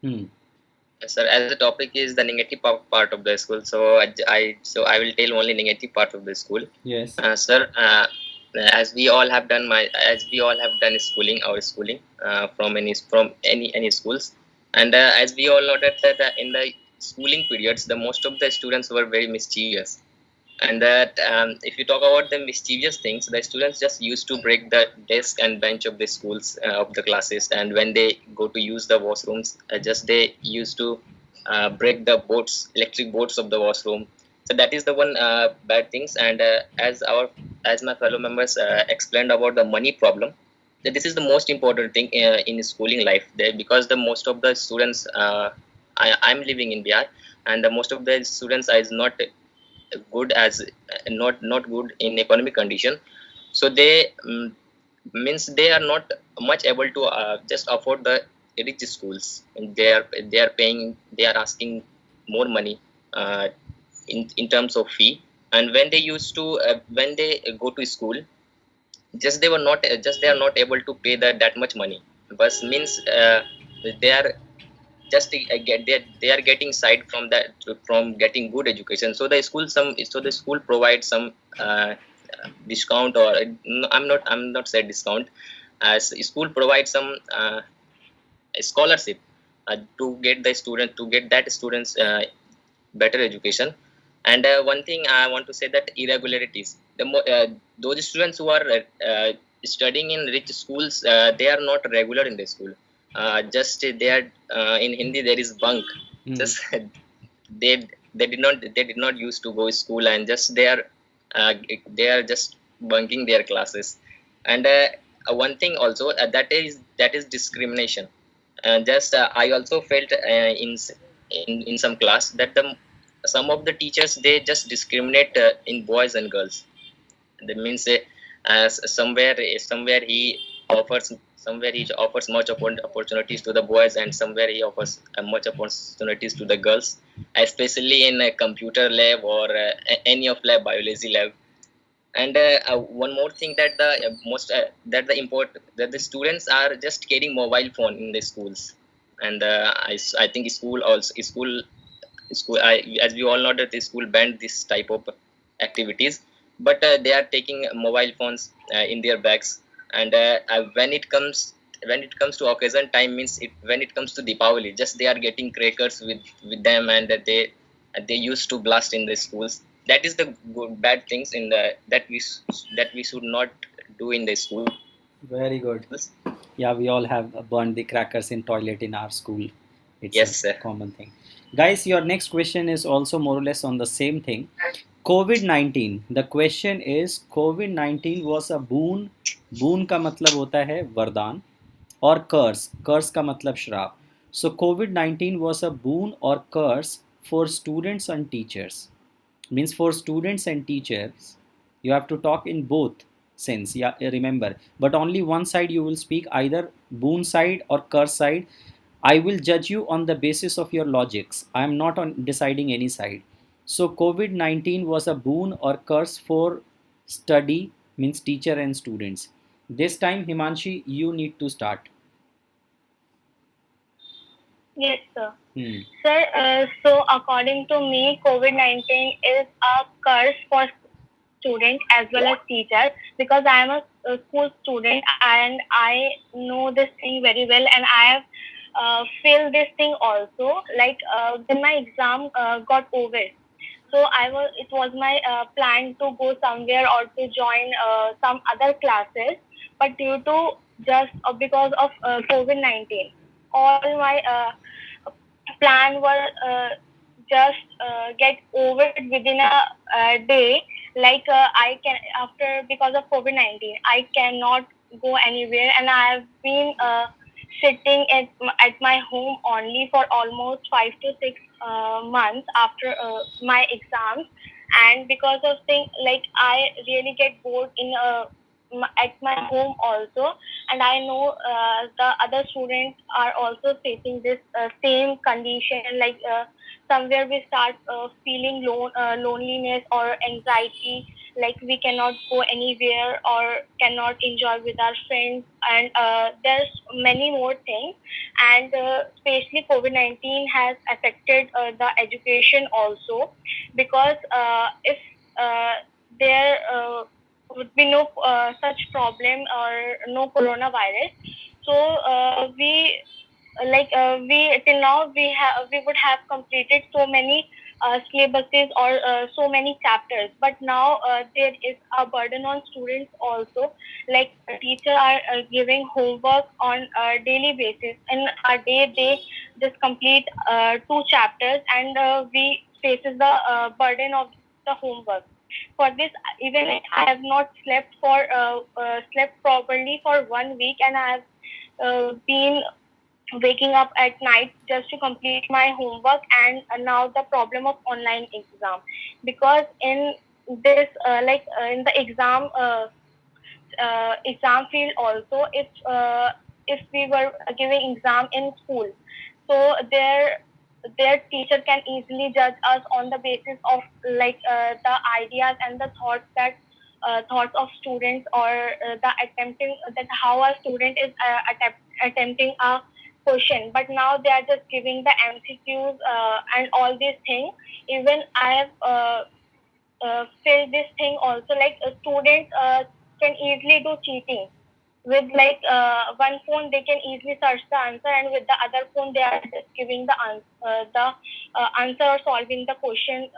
Hmm. Yes, sir. As the topic is the negative part of the school, so I will tell only negative part of the school. Yes. Sir, as we all have done our schooling from any schools, and as we all know that in the schooling periods, the most of the students were very mischievous, And that if you talk about the mischievous things, the students just used to break the desk and bench of the schools of the classes, and when they go to use the washrooms, just they used to break the boards, electric boards of the washroom. So that is the one bad things. And as my fellow members explained about the money problem, that this is the most important thing in schooling life there, because the most of the students I'm living in Bihar, and the most of the students is good as not good in economic condition. So they means they are not much able to just afford the rich schools, and they are paying, they are asking more money in terms of fee. And when they used to when they go to school, just they were not just they are not able to pay that much money, but means they are just they are getting side from that, from getting good education. So the school provides some discount, or I'm not say discount, as school provides some scholarship to get the student, to get that students better education. And one thing I want to say, that irregularities, those students who are studying in rich schools, they are not regular in the school. Just they are in Hindi there is bunk. Just they they did not used to go to school, and just they are just bunking their classes. And one thing also, that is discrimination. And just I also felt in some class that some of the teachers, they just discriminate in boys and girls. That means as somewhere he offers much opportunities to the boys, and somewhere he offers much opportunities to the girls, especially in a computer lab, or any of lab, biology lab. And one more thing, that that the students are just carrying mobile phone in the schools. And I think as we all know, that the school banned this type of activities, but they are taking mobile phones in their bags. And when it comes to occasion time, means when it comes to Deepavali, just they are getting crackers with them, and they used to blast in the schools. That is the bad things in the that we should not do in the school. Very good. Yeah, we all have burned the crackers in toilet in our school. It's Yes, a sir. common thing. Guys, your next question is also more or less on the same thing. COVID-19. The question is, COVID-19 was a boon. Boon का मतलब होता है वरदान, और कर्स का मतलब श्राप. So COVID-19 was a boon or curse for students and teachers. Means for students and teachers, you have to talk in both sense. Yeah, remember. But only one side you will speak, either boon side or curse side. I will judge you on the basis of your logics. I am not on deciding any side. So COVID-19 was a boon or curse for study, means teacher and students. This time, Himanshi, you need to start. Yes, sir. Hmm. Sir, so according to me, COVID-19 is a curse for student as well as teacher, because I am a school student and I know this thing very well, and I have feel this thing also. Like when my exam got over, so it was my plan to go somewhere or to join some other classes, but due to just because of COVID-19, all my plan was just get over within a day. Like I can, after, because of COVID-19, I cannot go anywhere, and I have been sitting at my home only for almost 5 to 6 months after my exams. And because of things like, I really get bored in at my home also. And I know the other students are also facing this same condition. Like somewhere we start feeling loneliness or anxiety, like we cannot go anywhere or cannot enjoy with our friends. And there's many more things. And especially COVID-19 has affected the education also, because if there would be no such problem or no coronavirus, so we till now we would have completed so many syllabuses or so many chapters. But now there is a burden on students also. Like teachers are giving homework on a daily basis. In a day, they just complete 2 chapters, and we faces the burden of the homework. For this, even I have not slept properly for 1 week, and I have been waking up at night just to complete my homework. And now the problem of online exam, because in this in the exam field also, if we were giving exam in school, so their teacher can easily judge us on the basis of the ideas and the thoughts of students, or the attempting that how a student is attempting a question. But now they are just giving the MCQs and all these things. Even I have filled this thing also, like students can easily do cheating. With one phone they can easily search the answer, and with the other phone they are just giving the answer or solving the question.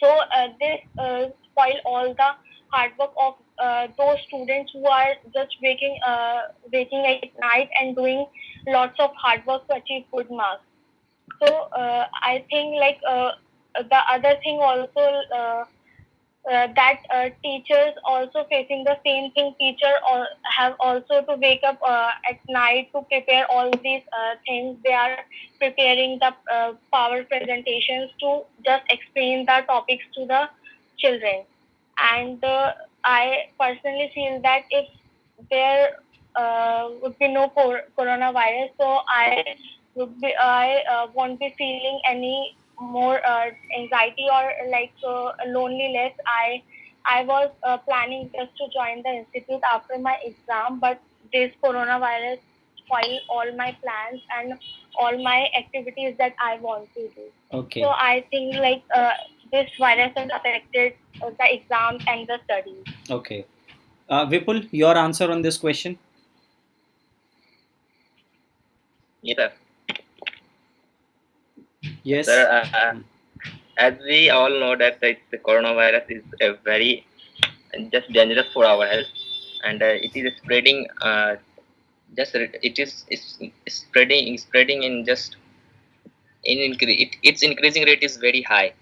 So this spoil all the hard work of those students who are just waking at night and doing lots of hard work to achieve good marks. So I think the other thing also, that teachers also facing the same thing. Teacher have also to wake up at night to prepare all these things. They are preparing the power presentations to just explain the topics to the children. And I personally feel that if there would be no coronavirus, so I won't be feeling any more anxiety or loneliness. I was planning just to join the institute after my exam, but this coronavirus spoiled all my plans and all my activities that I want to do. Okay. So I think this virus has affected the exams and the studies. Okay. Vipul, your answer on this question? Yeah. Yes. Sir, as we all know that the coronavirus is a very just dangerous for our health, and it is spreading. It's spreading in just its increasing rate is very high,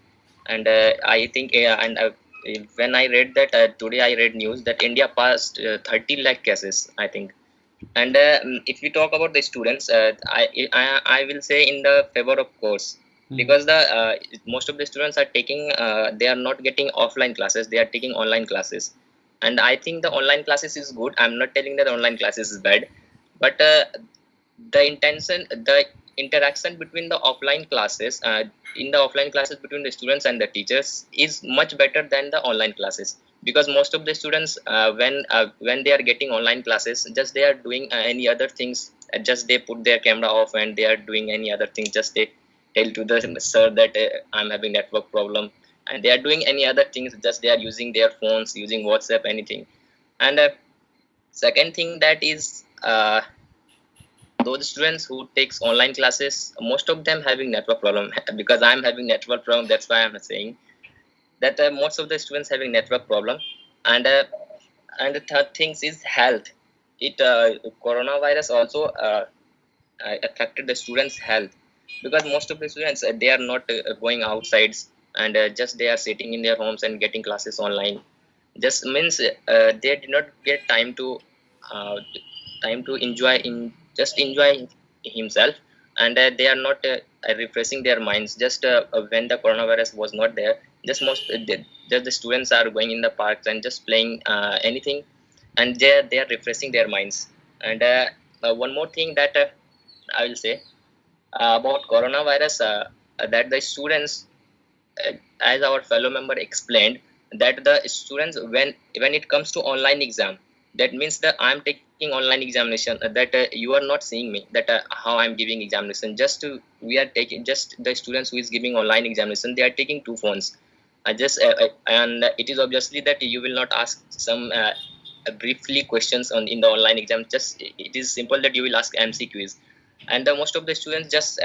and I think when I read that today, I read news that India passed 30 lakh cases, I think. And if we talk about the students, I will say in the favor of course, because the most of the students are taking they are not getting offline classes, they are taking online classes. And I think the online classes is good. I'm not telling that online classes is bad, but the interaction between the offline classes in the offline classes between the students and the teachers is much better than the online classes, because most of the students when they are getting online classes, just they are doing any other things, just they put their camera off and they are doing any other thing, just they tell to the sir that I'm having network problem, and they are doing any other things, just they are using their phones, using WhatsApp, anything. And second thing, that is those students who takes online classes, most of them having network problem because I'm having network problem, that's why I'm saying that most of the students having network problem. And the third things is health. It coronavirus also affected the students health, because most of the students they are not going outsides, and just they are sitting in their homes and getting classes online. Just means they did not get time to enjoy himself, and they are not refreshing their minds. Just when the coronavirus was not there, just just the students are going in the parks and just playing anything, and they are refreshing their minds. And one more thing that I will say about coronavirus, that the students, as our fellow member explained, that the students, when it comes to online exam, that means that I'm taking online examination, that you are not seeing me, that how I'm giving examination. We are taking, just the students who is giving online examination, they are taking 2 phones. And it is obviously that you will not ask some briefly questions in the online exam. Just it is simple that you will ask MCQs, and most of the students just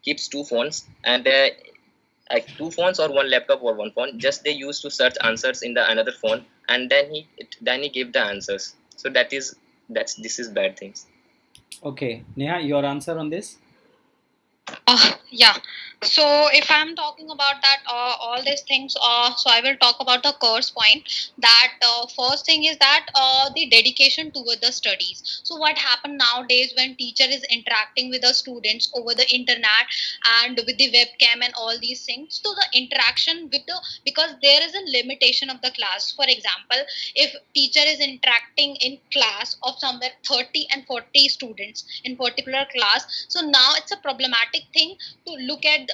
keeps two phones, and like two phones or one laptop or one phone. Just they used to search answers in the another phone, and then he give the answers. So this is bad things. Okay, Neha, your answer on this? Yeah. So if I'm talking about that, all these things, so I will talk about the course point. That first thing is that the dedication toward the studies. So what happened nowadays when teacher is interacting with the students over the internet and with the webcam and all these things. So the interaction with the, because there is a limitation of the class. For example, if teacher is interacting in class of somewhere 30 and 40 students in particular class, so now it's a problematic thing to look at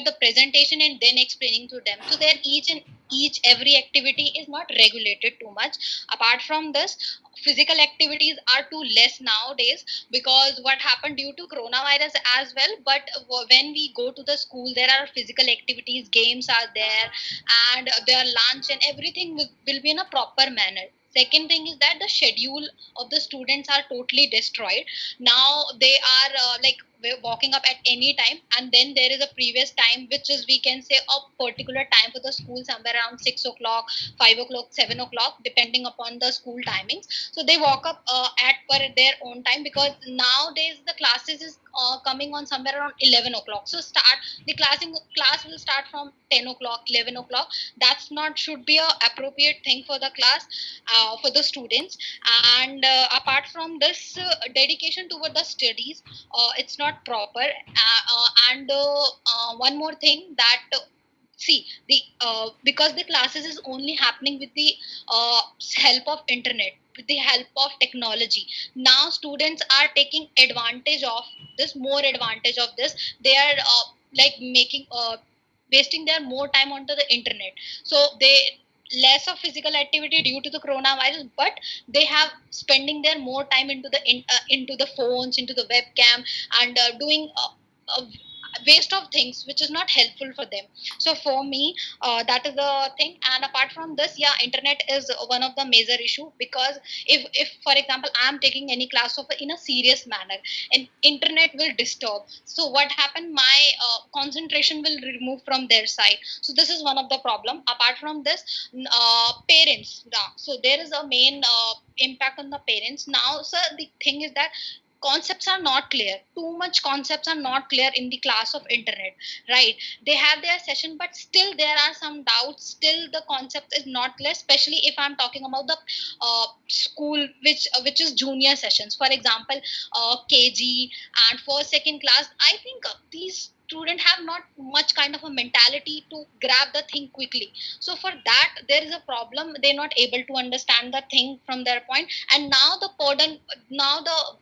the presentation and then explaining to them. So there each every activity is not regulated too much. Apart from this, physical activities are too less nowadays, because what happened due to coronavirus as well. But when we go to the school, there are physical activities, games are there, and their lunch and everything will be in a proper manner. Second thing is that the schedule of the students are totally destroyed. Now they are walking up at any time, and then there is a previous time which is, we can say, a particular time for the school, somewhere around 6 o'clock, 5 o'clock, 7 o'clock, depending upon the school timings. So they walk up at per their own time, because nowadays the classes is coming on somewhere around 11 o'clock. So class will start from 10 o'clock, 11 o'clock. That's not should be a appropriate thing for the class, for the students. And apart from this, dedication toward the studies, it's not proper. And one more thing, that see the because the classes is only happening with the help of internet, with the help of technology. Now students are taking advantage of this, more advantage of this. They are making wasting their more time onto the internet. So they less of physical activity due to the coronavirus, but they have spending their more time into the phones, into the webcam, and doing waste of things which is not helpful for them. So for me, that is the thing. And apart from this, yeah, internet is one of the major issue, because if for example I am taking any class of in a serious manner, and internet will disturb, so what happened, my concentration will remove from their side. So this is one of the problem. Apart from this, parents, yeah, so there is a main impact on the parents. Now sir, the thing is that concepts are not clear, too much concepts are not clear in the class of internet, right? They have their session, but still there are some doubts, still the concept is not clear, especially if I'm talking about the school which is junior sessions. For example, KG and first second class, I think these students have not much kind of a mentality to grab the thing quickly. So for that there is a problem, they're not able to understand the thing from their point. And now the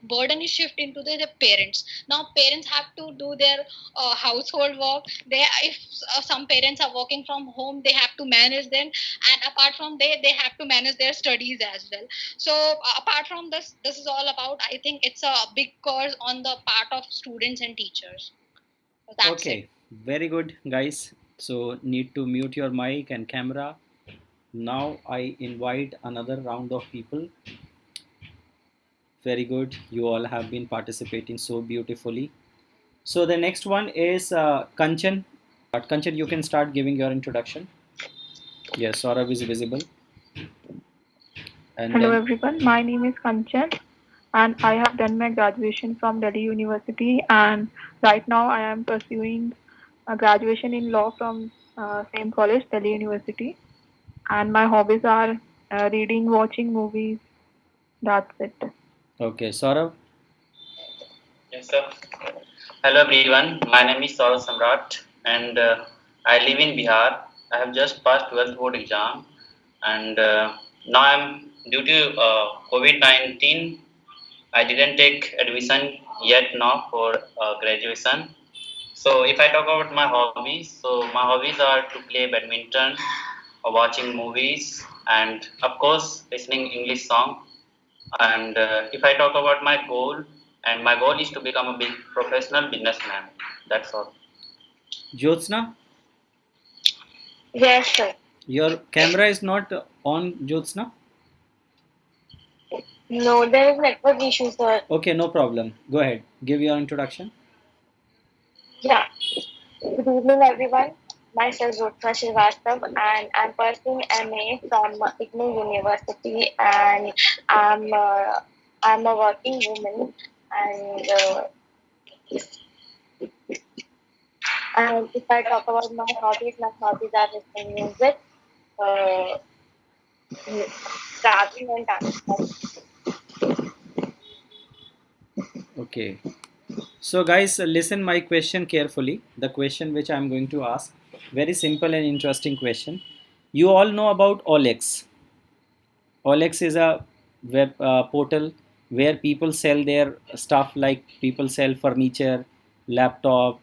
burden is shifted into the parents. Now parents have to do their household work. If some parents are working from home, they have to manage them, and apart from they have to manage their studies as well. So apart from this is all about, I think it's a big course on the part of students and teachers. So that's Okay, it. very good, guys. So, need to mute your mic and camera. Now, I invite another round of people. Very good. You all have been participating so beautifully. So, the next one is Kanchan. Kanchan, you can start giving your introduction. Yes, Saurav is visible. And Hello then, everyone, my name is Kanchan and I have done my graduation from Delhi University, and right now I am pursuing a graduation in law from same college, Delhi University, and my hobbies are reading, watching movies. That's it. okay, Saurav. Yes, sir. Hello, everyone. My name is Saurav Samrat, and I live in Bihar. I have just passed 12th board exam, and now I'm due to COVID-19. I didn't take admission yet now for graduation. So, if I talk about my hobbies, so my hobbies are to play badminton, watching movies, and of course, listening English song. And if I talk about my goal, and my goal is to become a big professional businessman. That's all. Jyotsna, Yes, sir. your camera is not on, Jyotsna. No, there is network issue, sir. Okay, no problem. Go ahead. Give your introduction. Yeah. Good evening, everyone. Myself Jyotsna Srivastav, and I'm pursuing MA from IGNOU University, and I'm a working woman, and and if I talk about my hobbies are listening music, uh, traveling, and dancing. Okay. So guys, listen my question carefully. The question which I'm going to ask, very simple and interesting question. You all know about OLX. OLX is a web portal where people sell their stuff, like people sell furniture, laptop,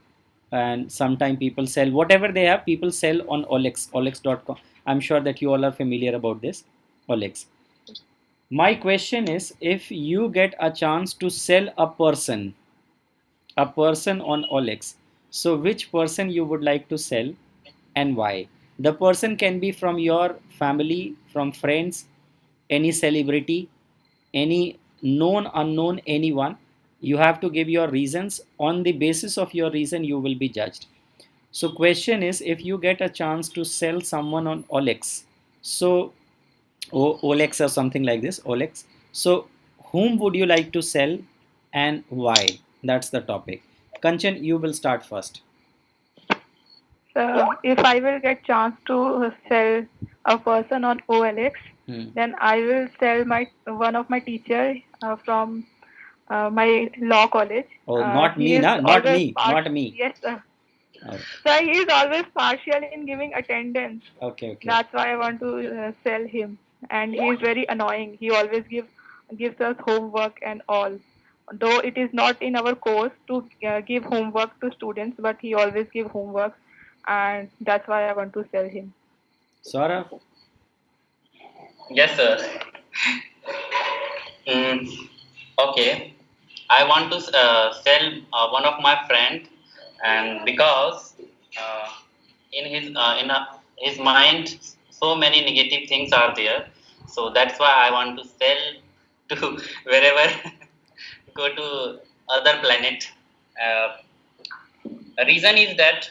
and sometimes people sell whatever they have. People sell on OLX, OLX.com. I'm sure that you all are familiar about this, OLX. My question is, if you get a chance to sell a person on OLX, so which person you would like to sell and why? The person can be from your family, from friends, any celebrity, any known, unknown, anyone. You have to give your reasons. On the basis of your reason, you will be judged. So question is, if you get a chance to sell someone on OLX, so OLX or something like this, OLX. So whom would you like to sell and why? That's the topic. Kanchan, you will start first. So if I will get chance to sell a person on OLX, then I will sell my one of my teacher from my law college. Oh, not me, na? Not me, not me. Yes, sir. Oh, So he is always partial in giving attendance. okay, okay. That's why I want to sell him. And he is very annoying. He always gives us homework and all. Though it is not in our course to give homework to students, but he always give homework, and that's why I want to sell him. Saurav? Yes, sir. Okay. I want to sell one of my friend, and because in his mind so many negative things are there, so that's why I want to sell to wherever go to other planet. Uh, the reason is that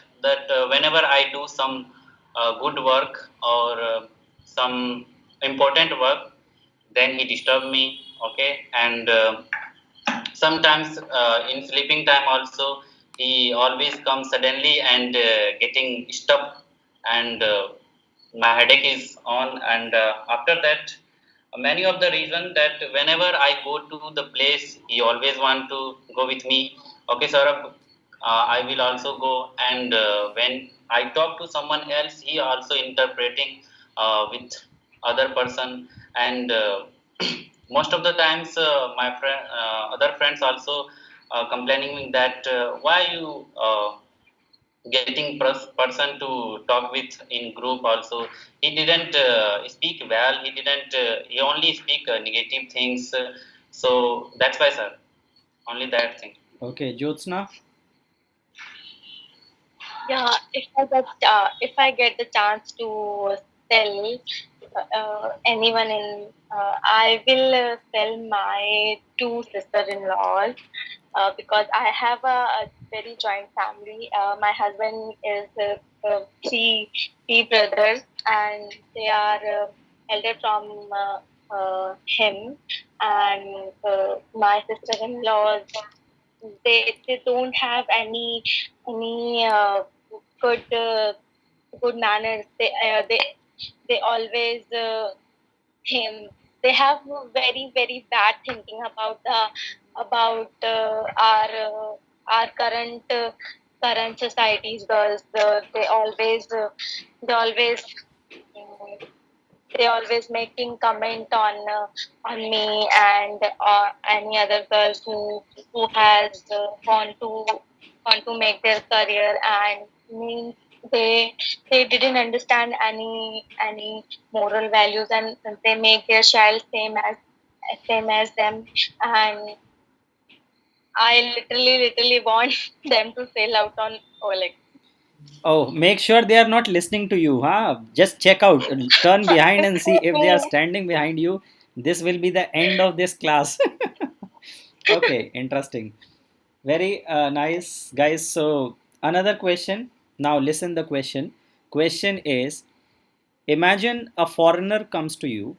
whenever I do some good work or some important work, then he disturb me. Okay, and sometimes in sleeping time also he always comes suddenly and getting stuck, and my headache is on, and after that many of the reason that whenever I go to the place he always want to go with me. Okay, Saurabh, I will also go, and when I talk to someone else he also interpreting with other person, and most of the times my friend other friends also complaining that why you getting person to talk with in group also, he didn't speak well, he only speak negative things, so that's why, sir, only that thing. Okay, Jyotsna? Yeah, if I get the chance to sell anyone in, I will sell my two sister-in-laws because I have a very joint family. My husband is three brothers, and they are elder from him, and my sister-in-laws, they don't have any good good manners. They always him they have very bad thinking about our current society's girls. They always mm, they always making comment on me and any other girls who has want to make their career, and means they didn't understand any moral values, and they make their child same as them, and I literally want them to sail out on OLX. Oh, make sure they are not listening to you, huh? Just check out, turn behind and see if they are standing behind you. This will be the end of this class. Okay, interesting. Very nice, guys. So Another question. Now listen the question. Question is, imagine a foreigner comes to you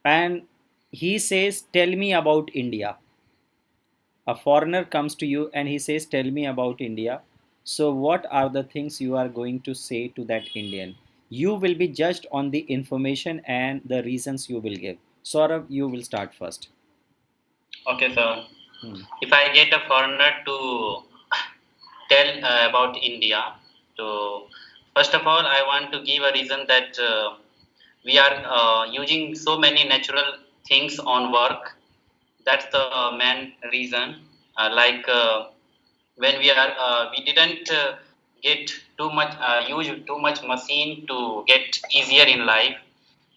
and he says, tell me about India. A foreigner comes to you and he says, tell me about India. So what are the things you are going to say to that Indian? You will be judged on the information and the reasons you will give. Saurabh, you will start first. Okay, so Hmm. if I get a foreigner to tell about India, so first of all, I want to give a reason that we are using so many natural things on work. That's the main reason. When we didn't get too much use too much machine to get easier in life.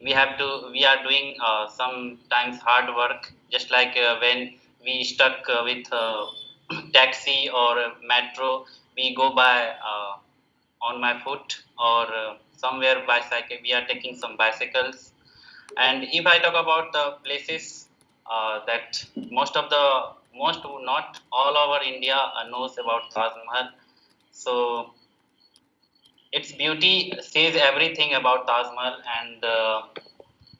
We are doing sometimes hard work, just like when we stuck with taxi or metro, we go by on my foot or somewhere bicycle. We are taking some bicycles. And if I talk about the places that most not all over India knows about Taj Mahal, so its beauty says everything about Taj Mahal, and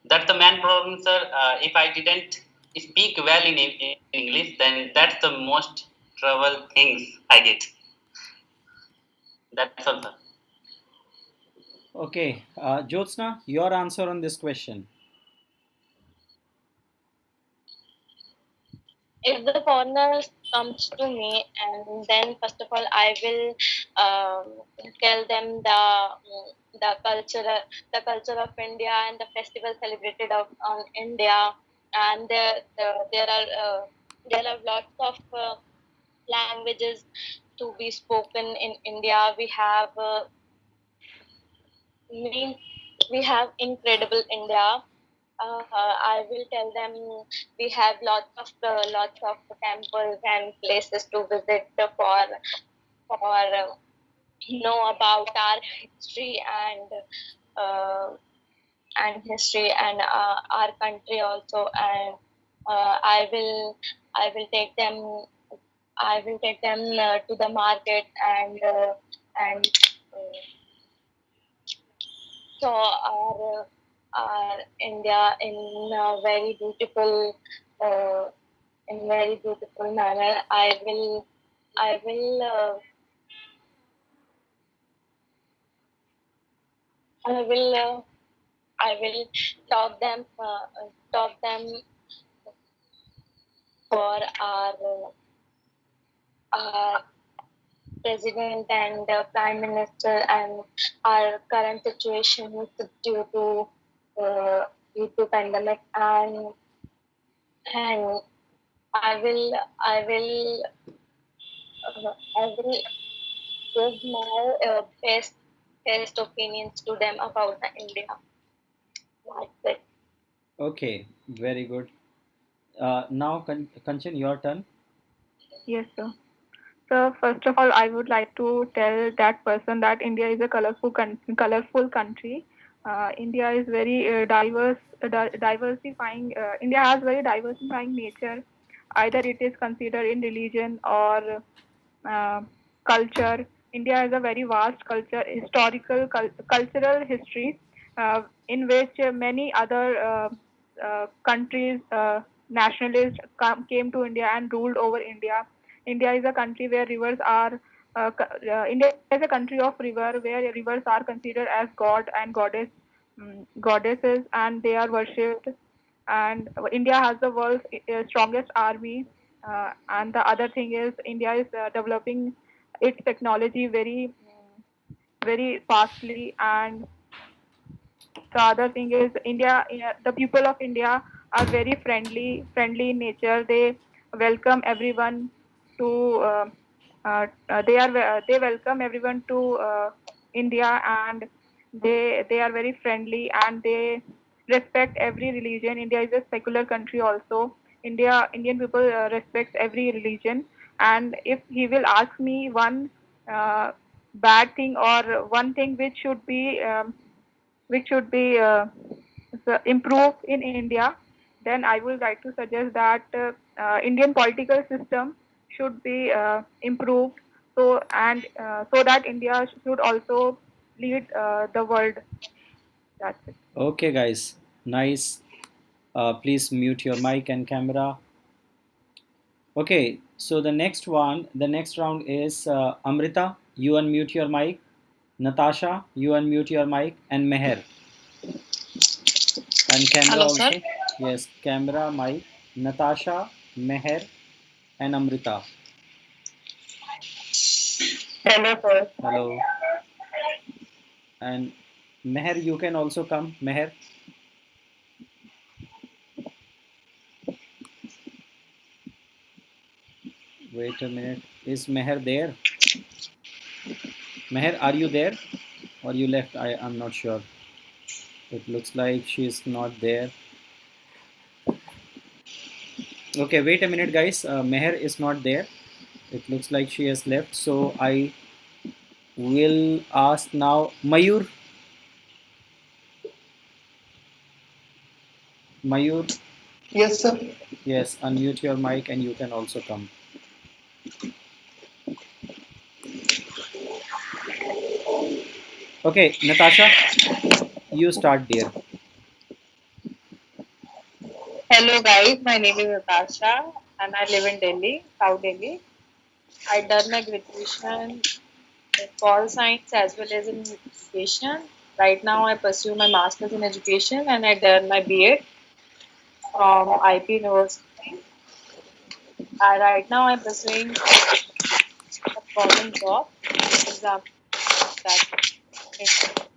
that's the main problem, sir. If I didn't speak well in English, then that's the most trouble things I get. That's all, sir. Okay, Jyotsna, your answer on this question. If the foreigner comes to me, and then first of all I will tell them the culture of India and the festival celebrated on India, and there are lots of languages to be spoken in India. Means we have incredible India. I will tell them we have lots of temples and places to visit for know about our history and history and our country also. And I will take them to the market and saw our India uh, in very beautiful manner. I will I will I will talk them for our president and prime minister and our current situation uh, due to pandemic. And I will give my best opinions to them about the India. That's it. Okay, very good. Now, Kanchan, your turn. Yes, sir. So first of all, I would like to tell that person that India is a colorful country. India is very diversifying. India has very diversifying nature. Either it is considered in religion or uh, culture. India has a very vast cultural history, in which many other countries, nationalists came to India and ruled over India. India is a country where rivers are. India is a country of river where rivers are considered as god and goddesses, and they are worshipped. And India has the world's strongest army. And the other thing is India is developing its technology very fastly. And the other thing is the people of India are very friendly in nature. They welcome everyone to they welcome everyone to India, and they are very friendly and they respect every religion. India is a secular country also. Indian people respect every religion. And if he will ask me one bad thing or one thing which should be improved in India, then I would like to suggest that Indian political system should be improved. So so that India should also lead the world. That's it. Okay, guys, nice. Please mute your mic and camera. Okay, so the next round is Amrita, you unmute your mic. Natasha, you unmute your mic, and Meher. And camera Hello, also. sir. Yes, camera, mic. Natasha, Meher, and Amrita. Hello, sir. Hello. And Meher, you can also come. Meher. Wait a minute. Is Meher there? Meher, are you there? Or you left? I'm not sure. It looks like she's not there. Okay, wait a minute, guys. Meher is not there. It looks like she has left. So I will ask now Mayur. Mayur. Yes, sir. Yes, unmute your mic and you can also come. Okay, Natasha, you start, dear. Hello, guys. My name is Natasha, and I live in Delhi, South Delhi. I done my graduation in pol science as well as in education. Right now, I pursue my master's in education, and I done my BA from IP University. Right now, I'm pursuing a government job. Exam. That's it.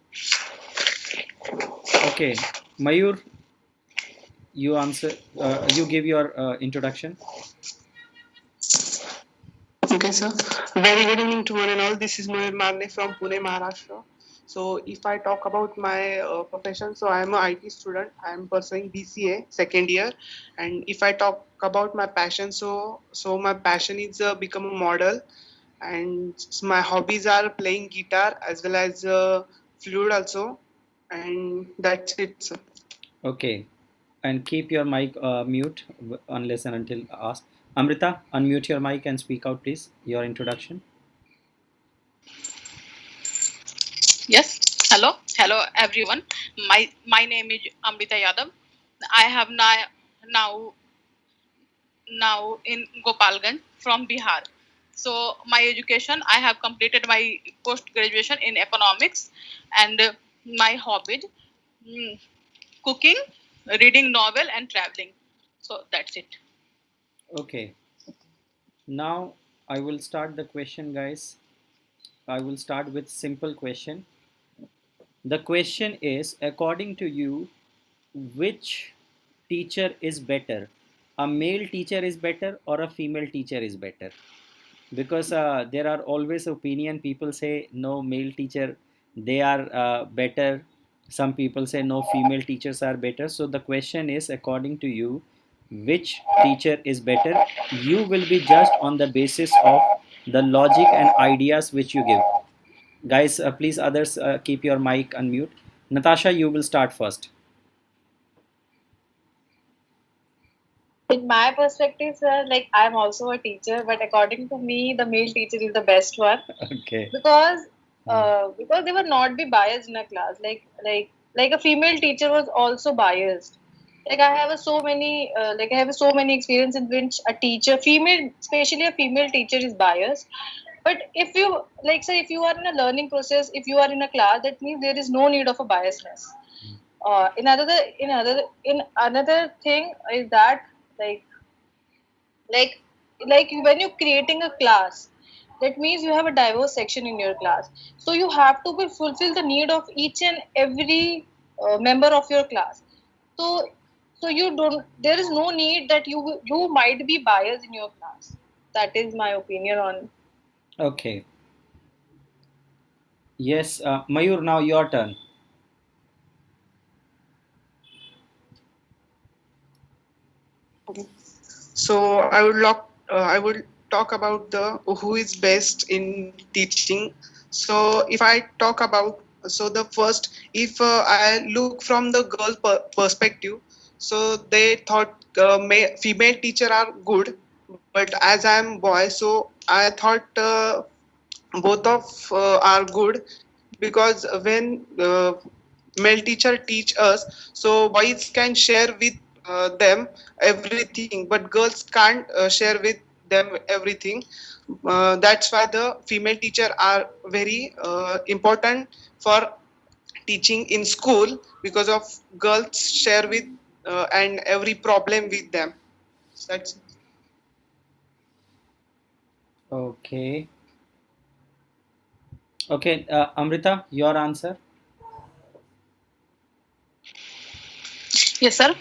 Okay, Mayur, you answer. You give your introduction. Okay, sir. Very good evening to one and all. This is Mayur Magne from Pune, Maharashtra. So, if I talk about my profession, so I am an IT student. I am pursuing BCA second year, and if I talk about my passion, so my passion is become a model, and my hobbies are playing guitar as well as flute also, and that's it, sir. Okay, and keep your mic mute unless and until asked. Amrita, unmute your mic and speak out, please. Your introduction. Yes. Hello, everyone. My name is Amrita Yadav. I have now in Gopalganj from Bihar. So my education, I have completed my post graduation in economics, and my hobbies, cooking, reading novel, and traveling. So that's it. Okay. Now I will start the question, guys. I will start with simple question. The question is, according to you, which teacher is better? A male teacher is better or a female teacher is better? Because there are always opinion. People say no, male teacher, they are better. Some people say no, female teachers are better. So the question is, according to you, which teacher is better? You will be judged on the basis of the logic and ideas which you give. Guys, please others keep your mic unmute. Natasha, you will start first. In my perspective, sir, like I'm also a teacher, but according to me, the male teacher is the best one Okay. because they will not be biased in a class. Like a female teacher was also biased. Like I have so many experience in which a teacher, female, especially a female teacher, is biased. But if you like say if you are in a learning process, if you are in a class, that means there is no need of a biasness. In another thing is that like like when you're creating a class, that means you have a diverse section in your class, so you have to be fulfill the need of each and every member of your class. So you don't, there is no need that you might be biased in your class. That is my opinion on. Okay. Yes, Mayur, now your turn. So I would talk about the who is best in teaching. So if I talk about, so the first, if I look from the girl perspective, so they thought female teacher are good, but as I am boy, so I thought both of are good, because when male teacher teach us, so boys can share with them everything, but girls can't share with them everything. That's why the female teacher are very important for teaching in school, because of girls share with and every problem with them. That's Okay. Okay, Amrita, your answer. Yes, sir.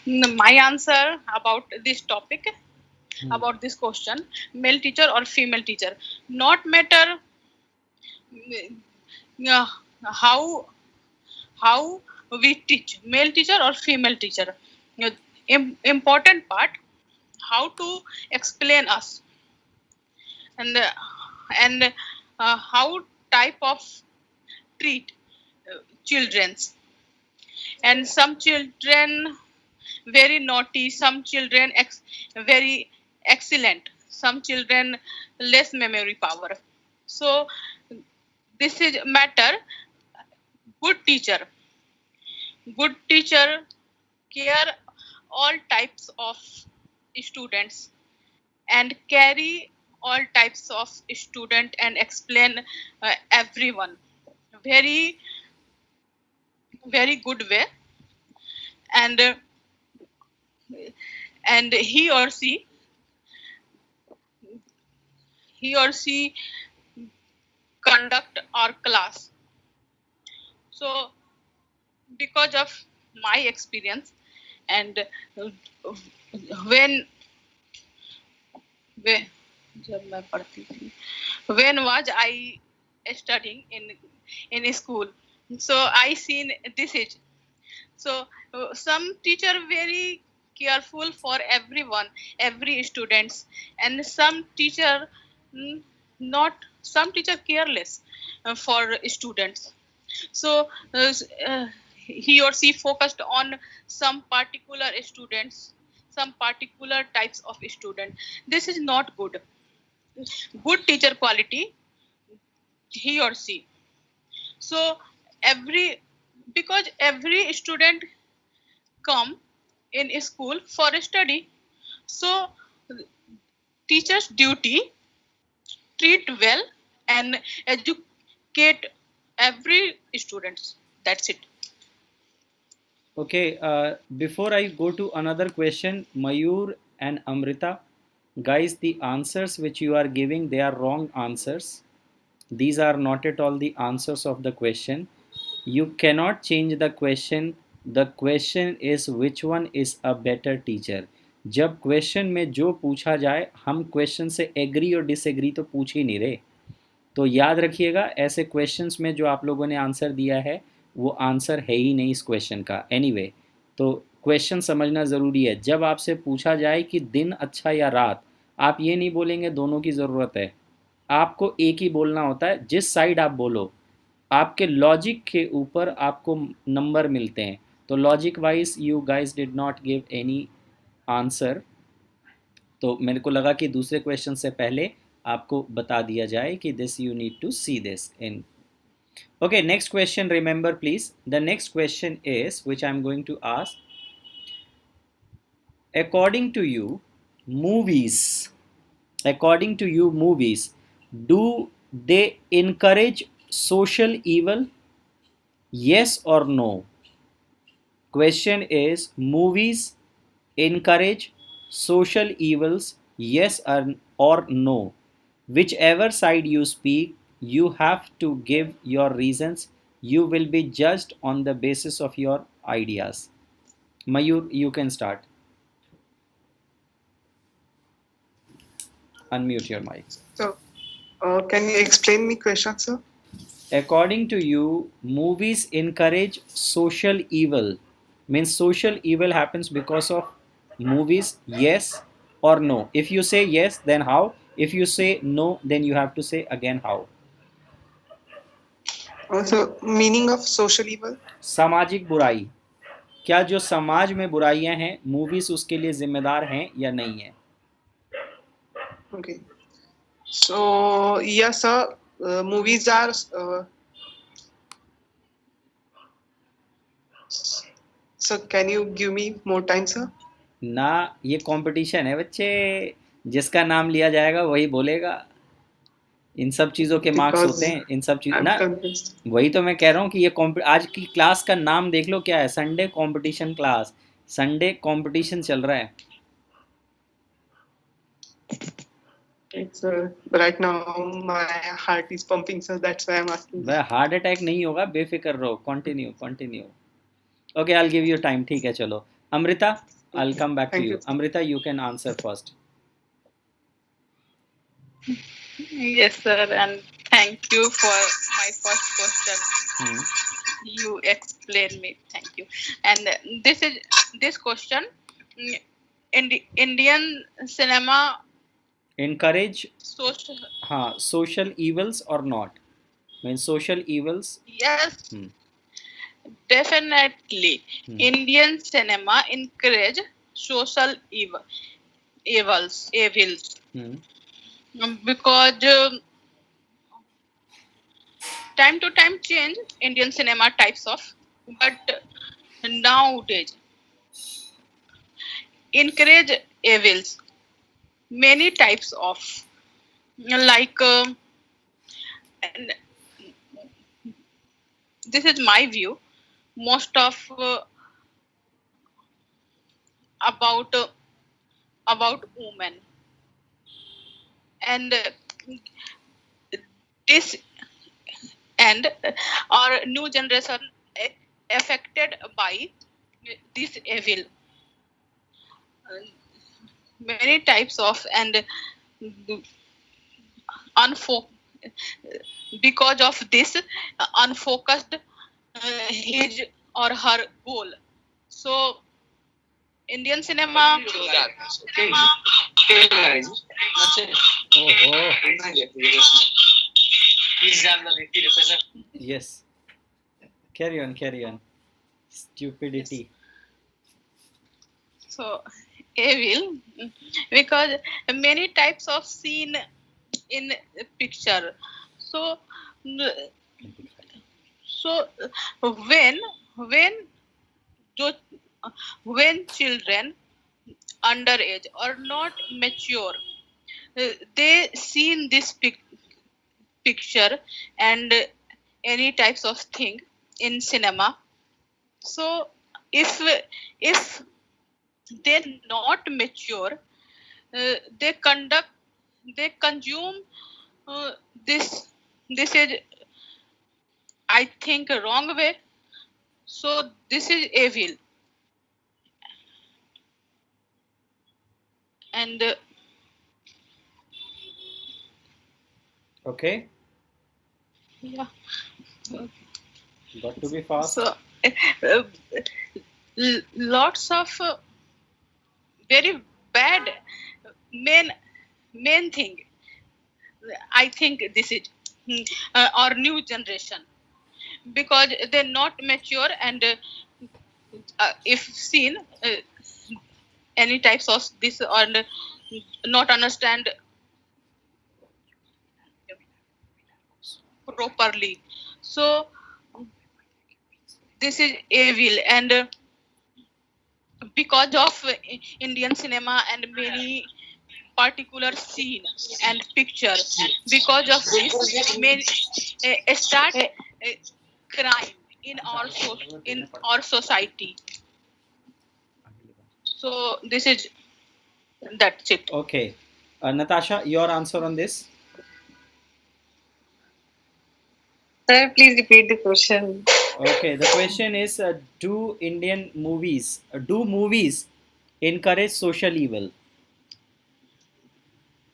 My answer about this topic, about this question, male teacher or female teacher, not matter uh, how we teach, male teacher or female teacher. Important part, how to explain us, and how type of treat childrens. And some children very naughty, some children very excellent, some children less memory power. So this is matter. Good teacher care all types of students and carry all types of student and explain everyone very very good way. And and he or she conduct our class. So because of my experience, and when when जब मैं पढ़ती थी, when was I studying in school, so I seen this age. So some teacher very careful for everyone, every students, and some teacher not, some teacher careless for students. So he or she focused on some particular students, some particular types of student. This is not good. Good teacher quality, he or she. So because every student come in school for study, so teacher's duty treat well and educate every students. That's it. Okay, before I go to another question, Mayur and Amrita, guys, the answers which you are giving, they are wrong answers. These are not at all the answers of the question. You cannot change the question. The question is which one is a better teacher. जब question में जो पूछा जाए, हम question से agree और disagree तो पूछ ही नहीं रहे. तो याद रखिएगा, ऐसे क्वेश्चंस में जो आप लोगों ने आंसर दिया है वो आंसर है ही नहीं इस क्वेश्चन का. एनीवे, तो क्वेश्चन समझना ज़रूरी है. जब आपसे पूछा जाए कि दिन अच्छा या रात, आप ये नहीं बोलेंगे दोनों की ज़रूरत है. आपको एक ही बोलना होता है. जिस साइड आप बोलो, आपके लॉजिक के ऊपर आपको नंबर मिलते हैं. तो logic wise you guys did not give any answer. तो मेरे को लगा कि दूसरे क्वेश्चन से पहले आपको बता दिया जाए कि this you need to see this in. Okay, next question, remember please. The next question is, which I am going to ask. According to you, movies, do they encourage social evil? Yes or no? Question is, movies encourage social evils? Yes or no? Whichever side you speak, you have to give your reasons. You will be judged on the basis of your ideas. Mayur, you can start. Unmute your mic. so. Can you explain me question, sir? According to you, movies encourage social evil. Means social evil happens because of movies. Yes or no? If you say yes, then how? If you say no, then you have to say again how. Also, meaning of social evil? सामाजिक बुराई. क्या जो समाज में बुराइयां हैं, movies उसके लिए जिम्मेदार हैं या नहीं है? Okay. So yes, sir. Movies are. So can you give me more time, sir? ना, ये कंपटीशन है बच्चे, जिसका नाम लिया जाएगा वही बोलेगा। इन सब चीज़ों के मार्क्स Because होते हैं, इन सब चीज I'm ना। confused. वही तो मैं कह रहा हूँ कि ये आज की क्लास का नाम देख लो क्या है, Sunday competition class, Sunday competition चल रहा है। It's right now my heart is pumping, sir. That's why I'm asking. वह हार्ट अटैक नहीं होगा, बेफिक्र रहो, continue continue. Okay, I will give you time, ठीक है चलो। Amrita, I will come back to Thank you. you, sir. Amrita, you can answer first. Yes, sir, and thank you for my first question. You explained me. Thank you. And this question. In the Indian cinema, encourage social. हाँ, social evils or not, mean social evils। Yes, definitely. Indian cinema encourage social evils. Because time to time change Indian cinema types of, but nowadays encourage evils, many types of, like and this is my view, most of about women, and this and our new generation affected by this evil, many types of, and because of this unfocused his or her goal. So Indian cinema. Yes, carry on, stupidity। So evil, because many types of scene in picture. So when children underage or not mature, they seen this picture and any types of thing in cinema. So if they're not mature, they consume this is, I think, a wrong way. So this is evil, and okay, yeah, got to be fast। so lots of very bad main thing. I think this is our new generation, because they're not mature, and if seen any types of this, or not understand properly. So this is evil, and because of Indian cinema and many particular scene and picture, because of this may start crime in our society. So this is, that's it. Okay, Natasha, your answer on this? Sir, please repeat the question. Okay, the question is, do movies encourage social evil?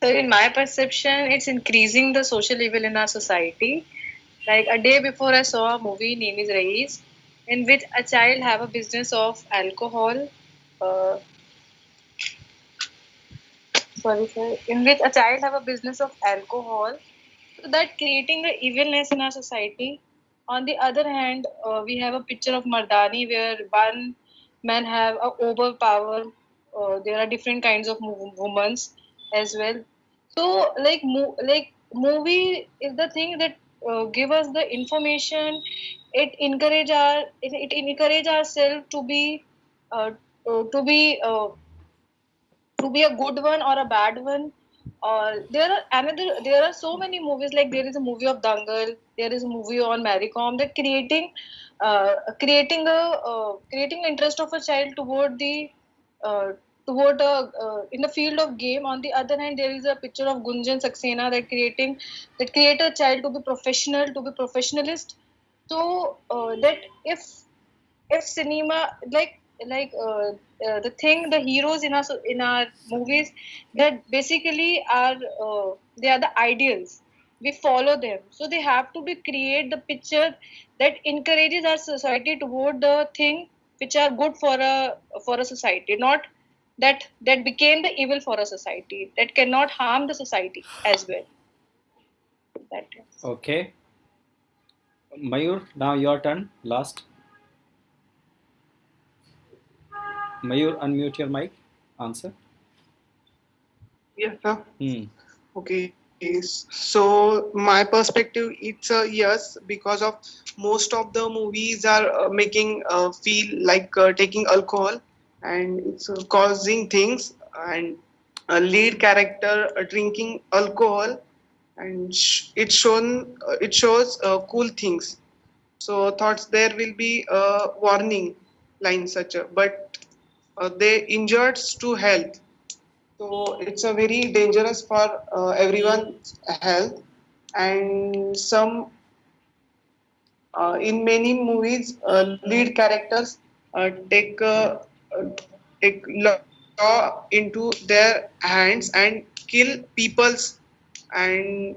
So in my perception, it's increasing the social evil in our society. Like a day before, I saw a movie, name is Rais, in which a child have a business of alcohol. In which a child have a business of alcohol. So that creating the evilness in our society. On the other hand, we have a picture of Mardani where one man have a overpower. There are different kinds of women as well. So like movie is the thing that give us the information. It encourage ourselves uh, to be uh, to be a good one or a bad one. Or there are so many movies, like there is a movie of Dangal, there is a movie on Maricom, that creating the interest of a child toward the uh, in the field of game. On the other hand, there is a picture of Gunjan Saxena that create a child to be professional, to be professionalist. So that if cinema the thing, the heroes in our movies, that basically are they are the ideals, we follow them. So they have to be create the picture that encourages our society toward the thing which are good for a society, not that became the evil for a society, that cannot harm the society as well. That is. Okay. Mayur, now your turn. Last. Mayur, unmute your mic. Answer. Yes, sir. Hmm. Okay. So my perspective, it's a yes, because of most of the movies are making feel like taking alcohol, and it's causing things, and a lead character drinking alcohol, and it shows cool things. So thoughts there will be a warning line such a, but they injured to health. So it's a very dangerous for everyone's health. And some in many movies, lead characters take law into their hands and kill peoples, and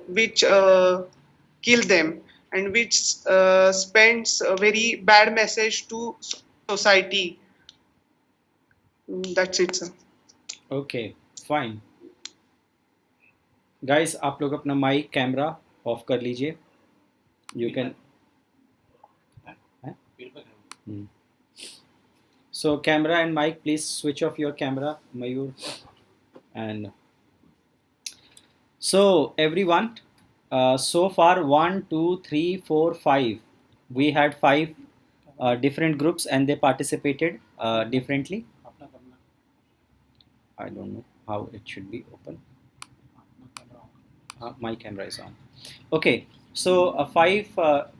which kill them, and which spends a very bad message to society. That's it, sir. Okay, fine. Guys, आप लोग अपना mic camera off कर लीजिए. You can. So camera and mic, please switch off your camera, Mayur. And so everyone, so far 1, 2, 3, 4, 5. We had 5 different groups and they participated differently. I don't know how it should be open. My camera is on. Okay, so 5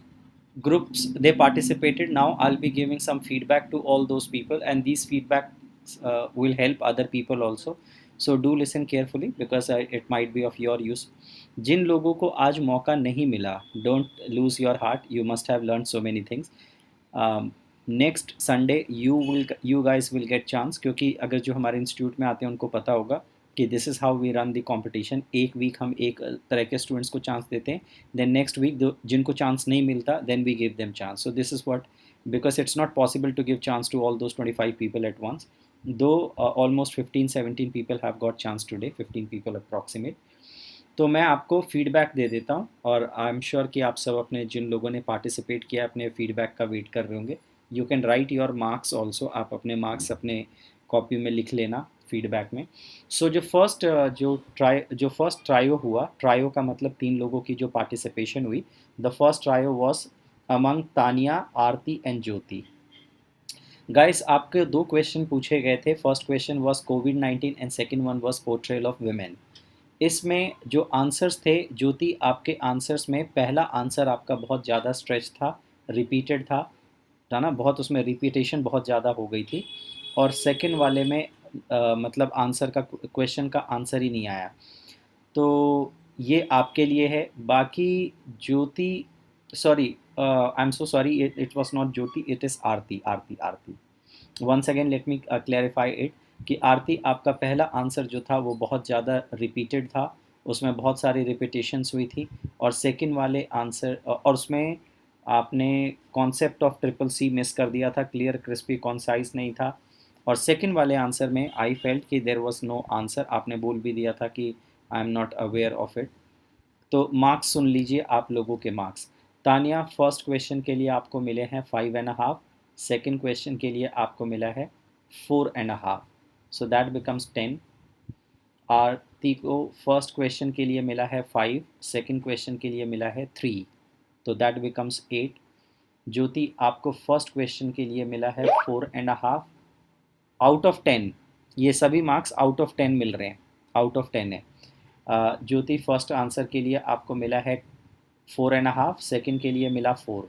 groups, they participated. Now I'll be giving some feedback to all those people, and these feedback will help other people also. So do listen carefully because it might be of your use. जिन लोगों को आज मौका नहीं मिला, don't lose your heart. You must have learned so many things. Next Sunday you guys will get chance, क्योंकि अगर जो हमारे इंस्टीट्यूट में आते हैं उनको पता होगा कि this is how we run the competition. एक वीक हम एक तरह के स्टूडेंट्स को चांस देते हैं, देन नेक्स्ट वीक जिनको चांस नहीं मिलता then we give them chance. So this is what, because it's not possible to give chance to all those 25 people at once, though almost 15-17 people have got chance today, 15 people approximate. तो मैं आपको feedback दे देता हूँ, और I am sure कि आप सब अपने जिन लोगों ने पार्टिसिपेट किया अपने फीडबैक का वेट कर रहे होंगे. You can write your marks also, आप अपने मार्क्स अपने कॉपी में लिख लेना फीडबैक में. सो जो फर्स्ट ट्रायो हुआ, ट्रायो का मतलब 3 लोगों की जो पार्टिसिपेशन हुई. The first trio was among Tania, Aarti and Jyoti. Guys, आपके 2 क्वेश्चन पूछे गए थे. First question was covid and second one was portrayal of women. इसमें जो आंसर्स थे, ज्योति आपके आंसर्स में पहला आंसर आपका बहुत ज़्यादा स्ट्रेच था, रिपीटेड था ना, बहुत उसमें रिपीटेशन बहुत ज़्यादा हो गई थी. और सेकंड वाले में मतलब आंसर का क्वेश्चन का आंसर ही नहीं आया. तो ये आपके लिए है. बाकी Jyoti, sorry, I am so sorry, it was not Jyoti, it is Aarti. Once again let me clarify it कि आरती, आपका पहला आंसर जो था वो बहुत ज़्यादा रिपीटेड था, उसमें बहुत सारी रिपीटेशंस हुई थी. और सेकंड वाले आंसर, और उसमें आपने concept of triple C miss कर दिया था, क्लियर क्रिस्पी कॉन्साइज नहीं था. और सेकंड वाले आंसर में आई फेल्ट कि देयर वाज नो आंसर, आपने बोल भी दिया था कि I am not aware of it. तो मार्क्स सुन लीजिए आप लोगों के मार्क्स. तानिया, फर्स्ट क्वेश्चन के लिए आपको मिले हैं 5.5, सेकंड क्वेश्चन के लिए आपको मिला है 4.5, so that becomes 10. आरती ज्योति को फर्स्ट क्वेश्चन के लिए मिला है 5, सेकंड क्वेश्चन के लिए मिला है 3, तो दैट बिकम्स 8। ज्योति आपको फर्स्ट क्वेश्चन के लिए मिला है 4.5 आउट ऑफ 10। ये सभी मार्क्स आउट ऑफ 10 मिल रहे हैं, आउट ऑफ 10 है। ज्योति फर्स्ट आंसर के लिए आपको मिला है 4.5, सेकंड के लिए मिला 4,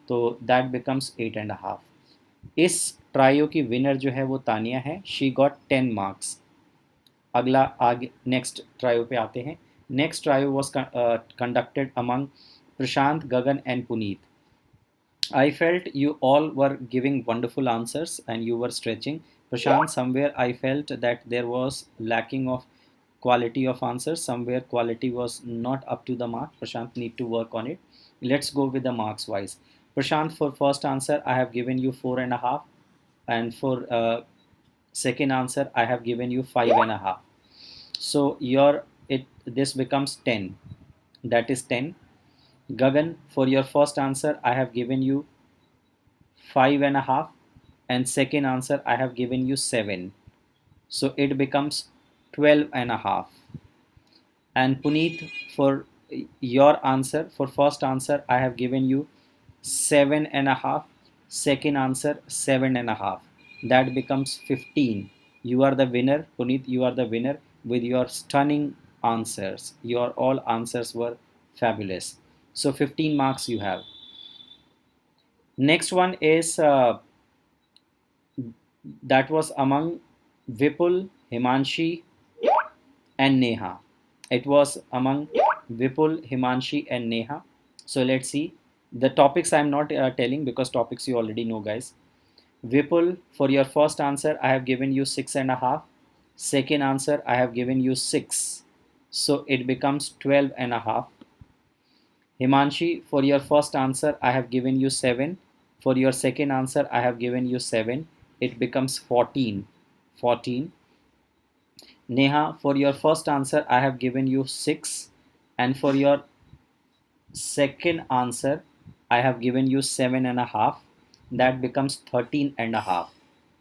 तो दैट बिकम्स 8.5। इस ट्रायो की विनर जो है वो तानिया है, शी गॉट 10 मार्क्स। अगला आगे नेक्स्ट ट्रायो पे आते हैं। Next trio was conducted among Prashant, Gagan and Puneet. I felt you all were giving wonderful answers and you were stretching. Prashant, somewhere I felt that there was lacking of quality of answers. Somewhere quality was not up to the mark. Prashant need to work on it. Let's go with the marks wise. Prashant, for first answer I have given you 4.5, and for second answer I have given you 5.5. So this becomes 10. That is 10. Gagan, for your first answer I have given you 5.5, and second answer I have given you 7, so it becomes 12.5. And Puneet, for your answer, for first answer I have given you 7.5, second answer 7.5, that becomes 15. You are the winner, Puneet, you are the winner with your stunning answers. Your all answers were fabulous. So 15 marks you have. Next one is that was among Vipul, Himanshi and Neha. It was among Vipul, Himanshi and Neha. So let's see. The topics I am not telling because topics you already know, guys. Vipul, for your first answer I have given you 6.5. Second answer I have given you 6. So it becomes 12.5. Himanshi, for your first answer I have given you 7. For your second answer I have given you 7. It becomes 14. 14. Neha, for your first answer I have given you 6. And for your second answer I have given you 7.5. That becomes 13.5.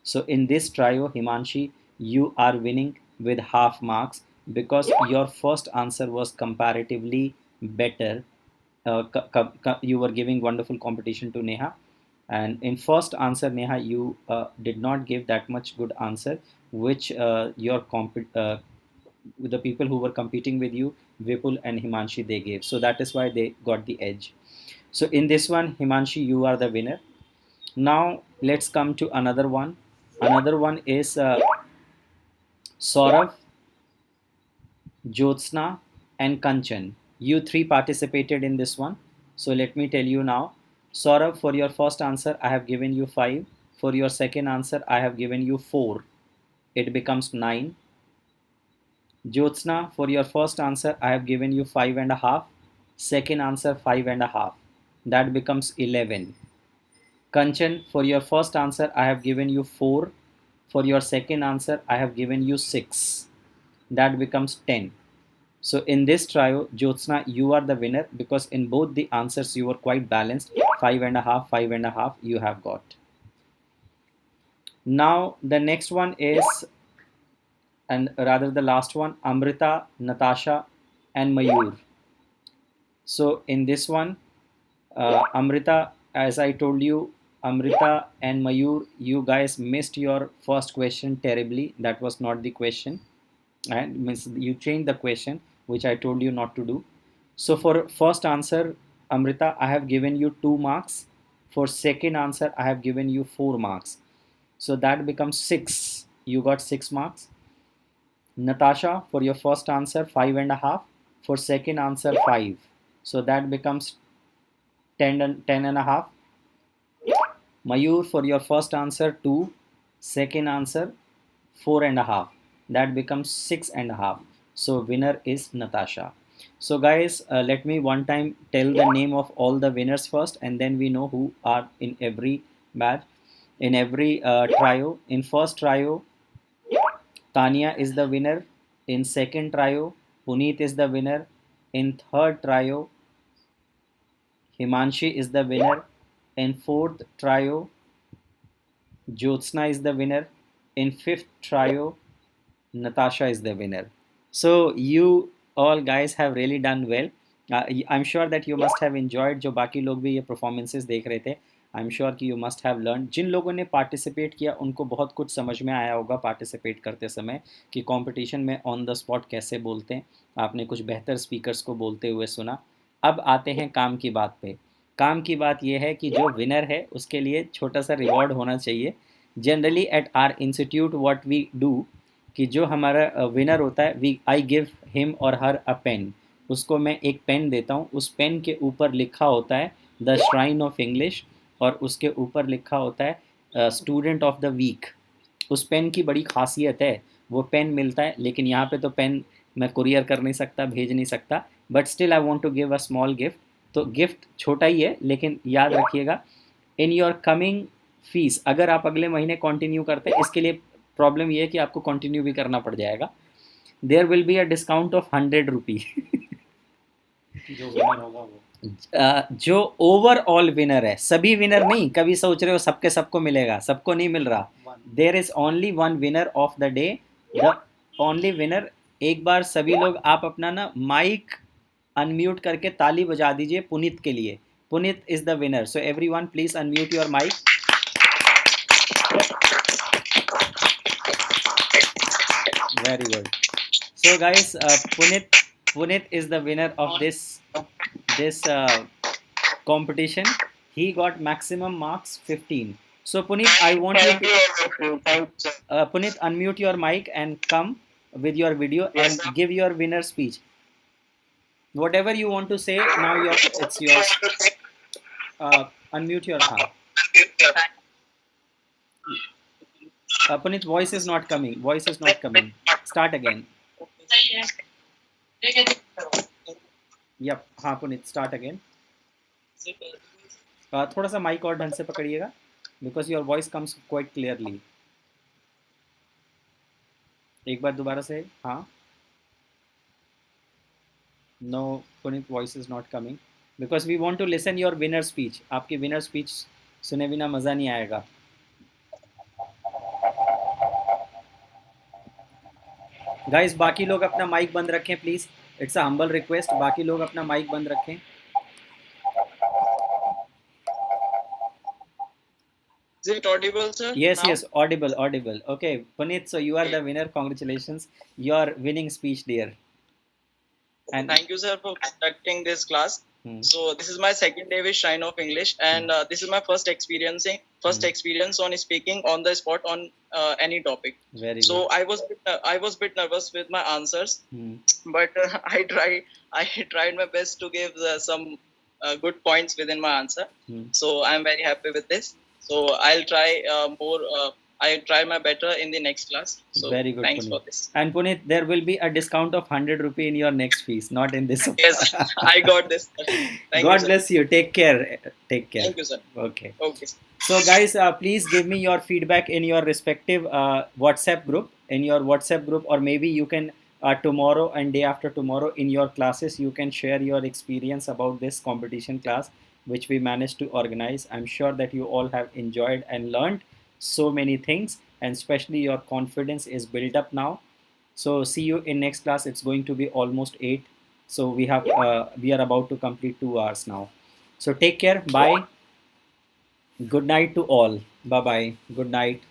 So in this trio, Himanshi, you are winning with half marks because your first answer was comparatively better. You were giving wonderful competition to Neha, and in first answer Neha you did not give that much good answer, which the people who were competing with you, Vipul and Himanshi, they gave, so that is why they got the edge. So in this one, Himanshi, you are the winner. Now let's come to another one. Another one is Saurav, Jyotsna and Kanchan. You three participated in this one. So let me tell you now. Saurav, for your first answer I have given you 5. For your second answer I have given you 4. It becomes 9. Jyotsna, for your first answer I have given you 5.5. Second answer 5.5. That becomes 11. Kanchan, for your first answer I have given you 4. For your second answer I have given you 6. That becomes 10. So in this trio, Jyotsna, you are the winner because in both the answers you were quite balanced. 5.5, 5.5 you have got. Now the next one is, and rather the last one, Amrita, Natasha and Mayur. So in this one, Amrita, as I told you, Amrita and Mayur, you guys missed your first question terribly. That was not the question, and you changed the question, which I told you not to do. So for first answer, Amrita, I have given you 2 marks. For second answer I have given you 4 marks, so that becomes 6. You got 6 marks. Natasha, for your first answer 5.5. For second answer 5, so that becomes 10.5. Mayur, for your first answer 2. Second answer 4.5. That becomes 6.5. So winner is Natasha. So guys, let me one time tell the name of all the winners first, and then we know who are in every batch, in every trio. In first trio, Tanya is the winner. In second trio, Puneet is the winner. In third trio, Himanshi is the winner. In fourth trio, Jyotsna is the winner. In fifth trio, Natasha is the winner. So you all guys have really done well. I'm sure that you must have enjoyed. जो बाकी लोग भी ये performances देख रहे थे, I'm sure कि you must have learned. जिन लोगों ने participate किया उनको बहुत कुछ समझ में आया होगा participate करते समय कि competition में on the spot कैसे बोलते हैं. आपने कुछ बेहतर speakers को बोलते हुए सुना. अब आते हैं काम की बात पे. काम की बात ये है कि जो विनर है उसके लिए छोटा सा रिवॉर्ड होना चाहिए. Generally at our institute what we do कि जो हमारा विनर होता है वी आई गिव हिम और हर अ पेन. उसको मैं एक पेन देता हूँ. उस पेन के ऊपर लिखा होता है द श्राइन ऑफ इंग्लिश और उसके ऊपर लिखा होता है स्टूडेंट ऑफ द वीक. उस पेन की बड़ी खासियत है. वो पेन मिलता है लेकिन यहाँ पे तो पेन मैं कुरियर कर नहीं सकता, भेज नहीं सकता. But still I want to give a small gift. तो गिफ्ट छोटा ही है लेकिन याद रखिएगा इन योर कमिंग फीस. अगर आप अगले महीने कंटिन्यू करते हैं, इसके लिए प्रॉब्लम ये है कि आपको कंटिन्यू भी करना पड़ जाएगा. There will be a discount of 100 rupee. जो विनर होगा वो जो ओवरऑल विनर है, सभी विनर नहीं. कभी सोच रहे हो सबके सबको मिलेगा, सबको नहीं मिल रहा. There is only one winner of the day, the only winner. एक बार सभी लोग आप अपना ना माइक अनम्यूट करके ताली बजा दीजिए पुनीत के लिए. Puneet is the winner. So everyone please unmute your mic. Very good. So guys, Punit is the winner of this competition. He got maximum marks 15. So Punit, I want you to Punit, unmute your mic and come with your video and give your winner speech. Whatever you want to say now, it's yours. Unmute your heart. Punit, voice is not coming. Voice is not coming. Start again. Yep. हाँ Puneet, start again. थोड़ा सा mic और ढंग से पकड़िएगा because your voice comes quite clearly. एक बार दोबारा से. हाँ. No, Punit, voice is not coming because we want to listen your winner speech. आपकी winner speech सुने बिना मज़ा नहीं आएगा. गाइस बाकी लोग अपना माइक बंद रखें please. It's a humble request. बाकी लोग अपना माइक बंद रखें. Is it audible, sir? Yes, now? yes, audible, audible. Okay, Puneet, so you are the winner. Congratulations. Your winning speech, dear. And Thank you, sir, for conducting this class. So this is my second day with Shrine of English, and this is my first experience on speaking on the spot on any topic. Very so good. I was bit nervous with my answers, but I tried my best to give some good points within my answer. So I'm very happy with this. So I'll try more. I try my better in the next class. So very good. Thanks Puneet. for this. And Puneet, there will be a discount of 100 rupee in your next fees, not in this. Yes, I got this. Thank God you, bless you. Take care. Take care. Thank you, sir. Okay. Okay. So guys, please give me your feedback in your respective WhatsApp group. In your WhatsApp group, or maybe you can tomorrow and day after tomorrow in your classes, you can share your experience about this competition class which we managed to organize. I'm sure that you all have enjoyed and learned so many things, and especially your confidence is built up now. So see you in next class. It's going to be almost 8. So we are about to complete 2 hours now. So take care. Bye. Good night to all. Bye bye. Good night.